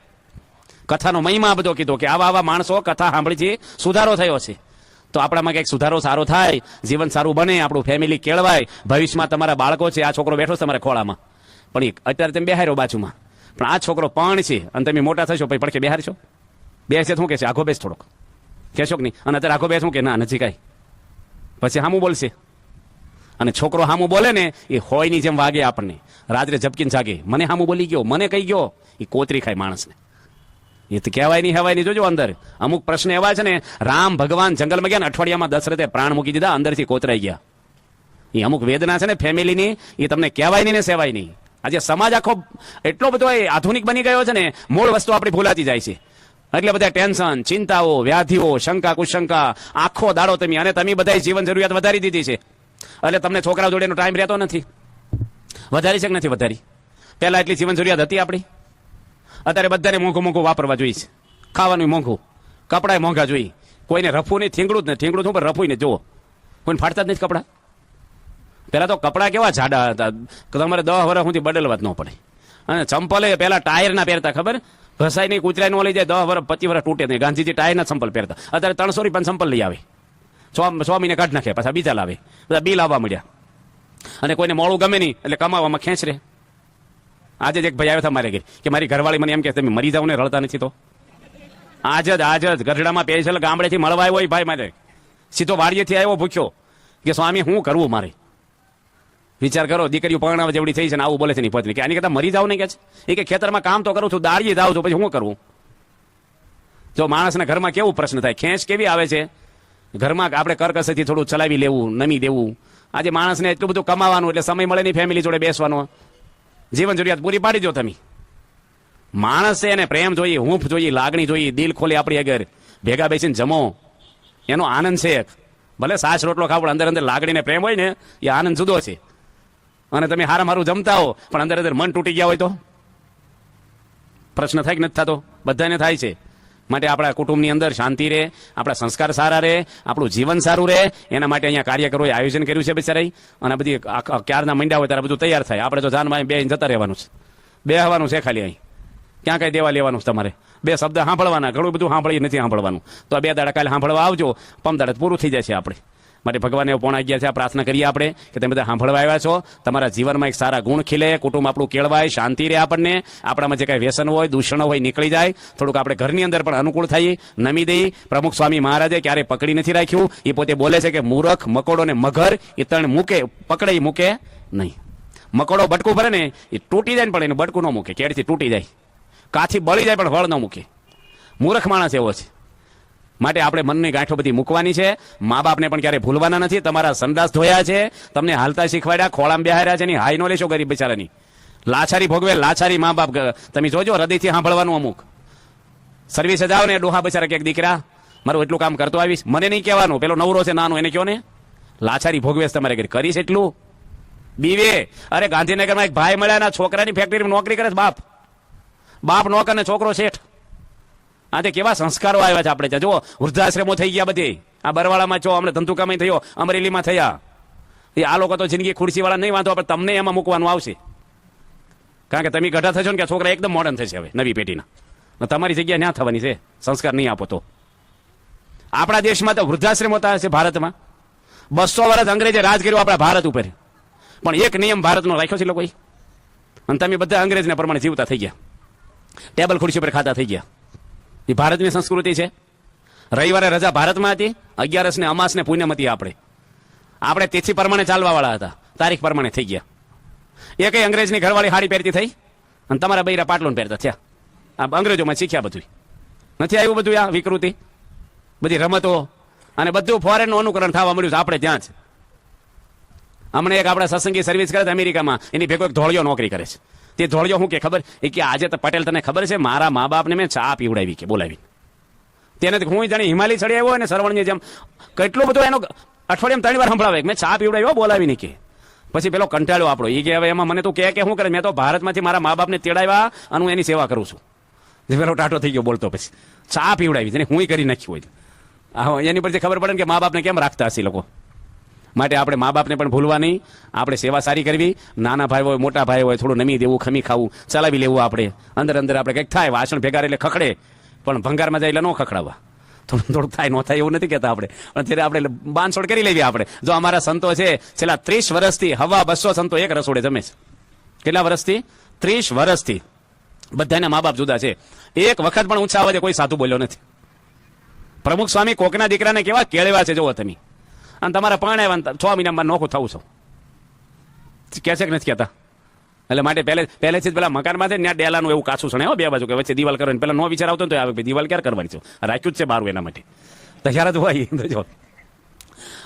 A: કથાનો મહિમા બધો કીધો કે આવા માણસો કથા સાંભળીથી સુધારો થયો છે. તો આપણામાં કંઈક સુધારો સારો થાય, જીવન સારું બને, આપણું ફેમિલી કેળવાય. ભવિષ્યમાં તમારા બાળકો છે, આ છોકરો બેઠો છે તમારા ખોળામાં, પણ અત્યારે તમે બેહાર્યો બાજુમાં, પણ આ છોકરો પણ છે અને તમે મોટા થશો પછી પડખે બેહારશો. બેસે શું કે છે? આખો બેસ થોડોક કહેશો કે નહીં? અને અત્યારે આખો બેસ શું કે ના નજીક આવી, પછી હામું બોલશે. અને છોકરો હામું બોલે ને એ હોયની જેમ વાગે આપણને, રાત્રે ઝપકીને જાગે, મને હામું બોલી ગયો, મને કહી ગયો. એ કોતરી ખાય માણસને, એ તો કહેવાય નહીં હવાય નહીં. જોજો અંદર અમુક પ્રશ્ન એવા છે ને, રામ ભગવાન જંગલમાં ગયા ને અઠવાડિયામાં દશરથે પ્રાણ મૂકી દીધા, અંદરથી કોતરાઈ ગયા. એ અમુક વેદના છે ને ફેમિલીની, એ તમને કહેવાય નહીં ને સેવાય નહીં. આજે સમાજ આખો એટલો બધો આધુનિક બની ગયો છે ને, મૂળ વસ્તુ આપણી ભૂલાતી જાય છે. એટલે બધા ટેન્શન, ચિંતાઓ, વ્યાધિઓ, શંકા કુશંકા, આખો દાડો તમે બધા જીવન જરૂરિયાત વધારી દીધી છે. એટલે તમને છોકરા જોડેનો ટાઈમ રહેતો નથી. વધારી છે કે નથી વધારી? પહેલા એટલી જીવન જરૂરિયાત હતી આપણી. અત્યારે બધાને મોંઘું વાપરવા જોઈએ છે, ખાવાનું મોંઘું, કપડાં મોંઘા જોઈએ. કોઈને રફું નહીં, થીંગડું જ નહીં, થીંગડું શું પણ રફું ને જુઓ, કોઈને ફાટતા જ નથી કપડાં. પહેલા તો કપડાં કેવા જાડા હતા, તમારે 10 વર્ષ સુધી બદલવા જ ન પડે. અને ચંપલે પહેલા ટાયરના પહેરતા, ખબર? ઘસાઈ નહીં, કૂતરાય ન લઈ જાય, 10 વર્ષ 25 વર્ષ તૂટે નહીં. ગાંધીજી ટાયરના ચંપલ પહેરતા. અત્યારે 300 રૂપિયા ચંપલ લઈ આવે, 6 મહિને કાઢ નાખે, પાછા બીજા લાવે, બધા બિલ આવવા મળ્યા. અને કોઈને મોડું ગમે નહીં એટલે કમાવામાં ખેંચ રહે. આજે જ એક ભાઈ આવ્યો હતા મારે ઘેર કે મારી ઘરવાળી મને એમ કે તમે મરી જાવ ને, રડતા નથી તો. આજ જ ગઢડામાં પેશલ ગામડેથી મળવા આવ્યો હોય ભાઈ, મારે સીધો વાડીએથી આવ્યો ભૂખ્યો કે સ્વામી શું કરવું મારે? વિચાર કરો, દીકરીઓ પરણાવા જેવડી થઈ છે ને આવું બોલે છે ની પત્ની કે આની કરતા મરી જાવ ને કે છે. એ કે ખેતરમાં કામ તો કરું છું, દાળીએ જાઉં છું, પછી શું કરવું? જો માણસના ઘરમાં કેવું પ્રશ્ન થાય, ખેંચ કેવી આવે છે ઘરમાં. આપણે કરકસરથી થોડું ચલાવી લેવું, નમી દેવું. આજે માણસને એટલું બધું કમાવાનું એટલે સમય મળે નહીં ફેમિલી જોડે બેસવાનો. જીવન જરૂરિયાત પૂરી પાડી દો તમે. માણસ છે એને પ્રેમ જોઈએ, હૂંફ જોઈએ, લાગણી જોઈએ, દિલ ખોલી આપણી આગળ ભેગા બેસીને જમો, એનો આનંદ છે. ભલે સાસ રોટલો ખાવ પણ અંદર લાગણીને પ્રેમ હોય ને એ આનંદ જુદો છે. અને તમે હારું જમતા હો પણ અંદર મન તૂટી ગયા હોય તો પ્રશ્ન થાય કે નથી થતો? બધાને થાય છે. માટે આપણા કુટુંબની અંદર શાંતિ રહે, આપણા સંસ્કાર સારા રહે, આપણું જીવન સારું રહે, એના માટે અહીંયા કાર્યકરોએ આયોજન કર્યું છે બિચારાઈ. અને બધી ક્યારના મંડ્યા હોય ત્યારે બધું તૈયાર થાય. આપણે તો જાનમાં બે જતા રહેવાનું છે, બેહવાનું છે ખાલી. અહીં ક્યાં કઈ દેવા લેવાનું છે તમારે? 2 શબ્દ સાંભળવાના, ઘણું બધું સાંભળી નથી સાંભળવાનું. તો આ 2 દાડા કાલે સાંભળવા આવજો, પમદાડે પૂરું થઈ જાય છે આપણે. માટે ભગવાનને પોણા ગયા છે, પ્રાર્થના કરીએ આપણે કે તમે બધા સાંભળવા આવ્યા છો. તમારા જીવનમાં એક સારા ગુણ ખીલે, કુટુંબ આપણું કેળવાય, શાંતિ રહે, આપણને આપણામાં જે કાંઈ વ્યસન હોય, દૂષણ હોય નીકળી જાય. થોડુંક આપણે ઘરની અંદર પણ અનુકૂળ થઈએ, નમી દઈએ. પ્રમુખ સ્વામી મહારાજે ક્યારે પકડી નથી રાખ્યું. એ પોતે બોલે છે કે મૂરખ, મકોડો ને મગર એ ત્રણ મૂકે, પકડે મૂકે નહીં. મકોડો બટકું ભરે ને એ તૂટી જાય ને પણ એનું બટકું ન મૂકે, કેડથી તૂટી જાય, કાથી બળી જાય પણ વળ ન મૂકે. મૂર્ખ માણસ એવો છે. માટે આપણે મનની ગાંઠો બધી મૂકવાની છે. મા બાપને પણ ક્યારે ભૂલવાના નથી. તમારા સંદાસ ધોયા છે, તમને હાલતા શીખવાડ્યા, ખોળામાં બેહાર્યા છે, એની હાઈ નો લેશો ગરીબ બિચારાની. લાચારી ભોગવે લાચારી મા બાપ. તમે જોજો હૃદયથી સાંભળવાનું. અમુક સર્વિસે જાઓ ને ડોહા બિચારા કે દીકરા મારું એટલું કામ કરતો આવીશ, મને નહીં કહેવાનું, પેલો નવરો છે નાનો એને કહો ને. લાચારી ભોગવેશ તમારે ઘરે કરીશ એટલું બીવે. અરે ગાંધીનગરમાં એક ભાઈ મળ્યા ના છોકરાની ફેક્ટરીમાં નોકરી કરે છે. બાપ નોકર ને છોકરો શેઠ. આજે કેવા સંસ્કારો આવ્યા છે આપણે ત્યાં. જુઓ વૃદ્ધાશ્રમો થઈ ગયા બધી. આ બરવાળામાં છો, અમને ધંધુકામાં થયો, અમરેલીમાં થયા. એ આ લોકો તો જિંદગી ખુરશી વાળા નહીં વાંધો, પણ તમને એમાં મૂકવાનું આવશે. કારણ કે તમે ગઢા થશો ને કે છોકરા એકદમ મોડર્ન થશે હવે નવી પેઢીના. તમારી જગ્યા ન્યા થવાની છે. સંસ્કાર નહીં આપો તો. આપણા દેશમાં તો વૃદ્ધાશ્રમ હોતા હશે ભારતમાં. 200 વર્ષ અંગ્રેજે રાજ કર્યું આપણા ભારત ઉપર, પણ એક નિયમ ભારતનો રાખ્યો છે લોકોએ. અને તમે બધા અંગ્રેજને પ્રમાણે જીવતા થઈ ગયા, ટેબલ ખુરશી પર ખાતા થઈ ગયા. એ ભારતની સંસ્કૃતિ છે. રવિવારે રજા ભારતમાં હતી, 11 ને અમાસ ને પૂનમ હતી. આપણે તિથિ પ્રમાણે ચાલવા વાળા હતા, તારીખ પ્રમાણે થઈ ગયા. એ કઈ અંગ્રેજની ઘરવાળી હાડી પહેરતી થઈ અને તમારા બૈરા પાટલું પહેરતા થયા. આ અંગ્રેજોમાં શીખ્યા બધું. નથી આવ્યું બધું આ વિકૃતિ, બધી રમતો અને બધું ફોરેનનું અનુકરણ થવા મળ્યું છે આપણે ત્યાં જ. હમણાં એક આપણા સત્સંગી સર્વિસ કરે છે અમેરિકામાં, એની ભેગો એક ધોળિયો નોકરી કરે છે. તે ધોળિયો શું કે ખબર, એ કે આજે તો પટેલ તને ખબર છે મારા મા બાપને મેં ચા પીવડાવી કે બોલાવી. તેને હું જાણે હિમાલય ચડી આવ્યો ને સરવણની જેમ કેટલું બધું એનો અઠવાડિયામાં 3 વાર સંભળાવે મેં ચા પીવડાવ્યો બોલાવી નહીં કે. પછી પેલો કંટાળ્યો આપણો, એ કે હવે એમાં મને તું કે શું કરે, મેં તો ભારતમાંથી મારા મા બાપને તેડાવ્યા અને હું એની સેવા કરું છું. પેલો ટાટો થઈ ગયો બોલતો, પછી ચા પીવડાવી જેને હું કરી નાખ્યું હોય. એની પરથી ખબર પડે ને કે મા બાપને કેમ રાખતા હશે લોકો. માટે આપણે મા બાપને પણ ભૂલવા નહીં. આપણે સેવા સારી કરવી. નાના ભાઈ હોય મોટા ભાઈ હોય થોડું નમી દેવું, ખમી ખાવું, ચલાવી લેવું. આપણે અંદર આપણે કંઈક થાય, વાસણ ભેગા એટલે ખખડે, પણ ભંગારમાં જાય એટલે ન ખખડાવવા. થોડું થાય ન થાય એવું નથી કહેતા આપણે, પણ ત્યારે આપણે બાંધછોડ કરી લેવી. આપણે જો અમારા સંતો છે છેલ્લા 30 વર્ષથી 250 સંતો એક રસોડે જમે છે. કેટલા વર્ષથી? 30 વર્ષથી. બધાના મા બાપ જુદા છે. એક વખત પણ ઊંચા અવાજે કોઈ સાધુ બોલ્યો નથી. પ્રમુખ સ્વામી કોકના દીકરાને કેવા કેળવા છે જોવો તમે. અને તમારા પરણાવ્યા 6 મહિનામાં નોખું થવું છો કે છે કે નથી કહેતા. એટલે માટે પહેલેથી જ પેલા મકાનમાં છે ત્યાં ડેલાનું એવું કાચું છે બે બાજુ કે વચ્ચે દિવાલ કરવાની. પેલા નો વિચાર આવતો તો આવે દિવાલ ક્યારે કરવાની છે, રાખ્યું જ છે બારું એના માટે. તૈયાર જ હોય જો.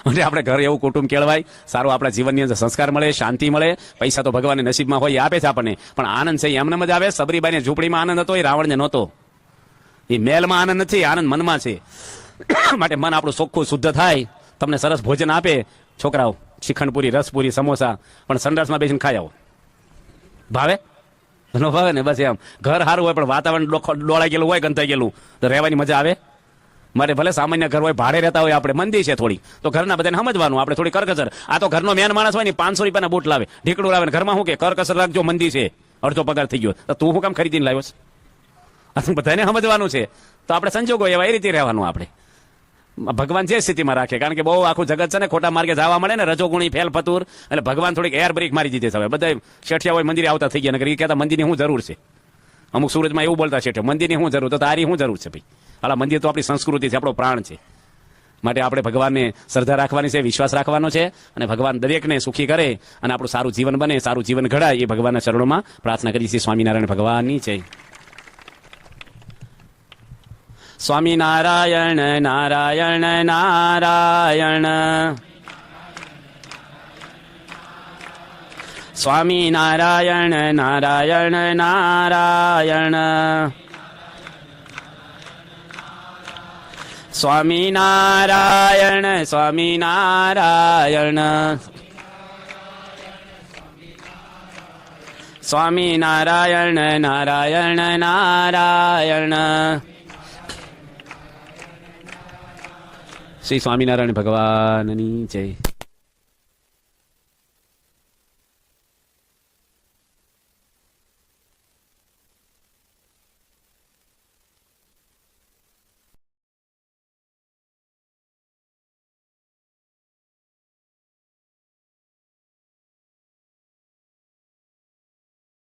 A: એટલે આપણે ઘર એવું કુટુંબ કેળવાય, સારું આપણા જીવનની અંદર સંસ્કાર મળે, શાંતિ મળે. પૈસા તો ભગવાનના નસીબમાં હોય એ આપે છે આપણને, પણ આનંદ છે એમને જ આવે. સબરીબાઈની ઝૂંપડીમાં આનંદ હતો, એ રાવણને નહોતો. એ મહેલમાં આનંદ નથી, આનંદ મનમાં છે. માટે મન આપણું ચોખ્ખું શુદ્ધ થાય, તમને સરસ ભોજન આપે. છોકરાઓ શ્રીખંડપુરી, રસપુરી, સમોસા પણ સંડાસમાં બેસીને ખાઈ આવો. ભાવે ન ભાવે ને બસ એમ. ઘર સારું હોય પણ વાતાવરણ ડોળાઈ ગયેલું હોય, ગંધાઈ ગયેલું, તો રહેવાની મજા આવે. મારે ભલે સામાન્ય ઘર હોય, ભાડે રહેતા હોય, આપણે મંદી છે થોડી, તો ઘરના બધાને સમજવાનું. આપણે થોડી કરકસર. આ તો ઘરનો મેન માણસ હોય ને 500 રૂપિયાના બૂટ લાવે, ઢીકડું લાવે, ઘરમાં શું કે કરકસર રાખજો, મંદી છે, અડધો પગાર થઈ ગયો, તો તું શું કામ ખરીદીને લાવ્યો છે? બધાને સમજવાનું છે. તો આપણે સંજોગો એવા એ રીતે રહેવાનું. આપણે ભગવાન જે સ્થિતિમાં રાખે, કારણ કે બહુ આખું જગત છે ને ખોટા માર્ગે જવા મળે ને, રજોગુણી ફેલ ફતુર, એટલે ભગવાન થોડીક એર બ્રેક મારી દીધી છે. બધા શેઠિયા હોય મંદિરે આવતા થઈ ગયા, નકર એ કહેતા મંદિરની શું જરૂર છે. અમુક સુરતમાં એવું બોલતા શેઠિયા, મંદિરની શું જરૂર, તો તારી શું જરૂર છે ભાઈ? હાલા મંદિર તો આપણી સંસ્કૃતિ છે, આપણો પ્રાણ છે. માટે આપણે ભગવાનને શ્રદ્ધા રાખવાની છે, વિશ્વાસ રાખવાનો છે, અને ભગવાન દરેકને સુખી કરે અને આપણું સારું જીવન બને, સારું જીવન ઘડાય, એ ભગવાનના ચરણોમાં પ્રાર્થના કરીએ છીએ. સ્વામિનારાયણ ભગવાનની જય. સ્વામિનારાયણ નારાયણ નારાયણ, સ્વામિનારાયણ નારાયણ નારાયણ, સ્વામિનારાયણ સ્વામિનારાયણ, સ્વામિનારાયણ નારાયણ નારાયણ. શ્રી સ્વામિનારાયણ ભગવાનની જય.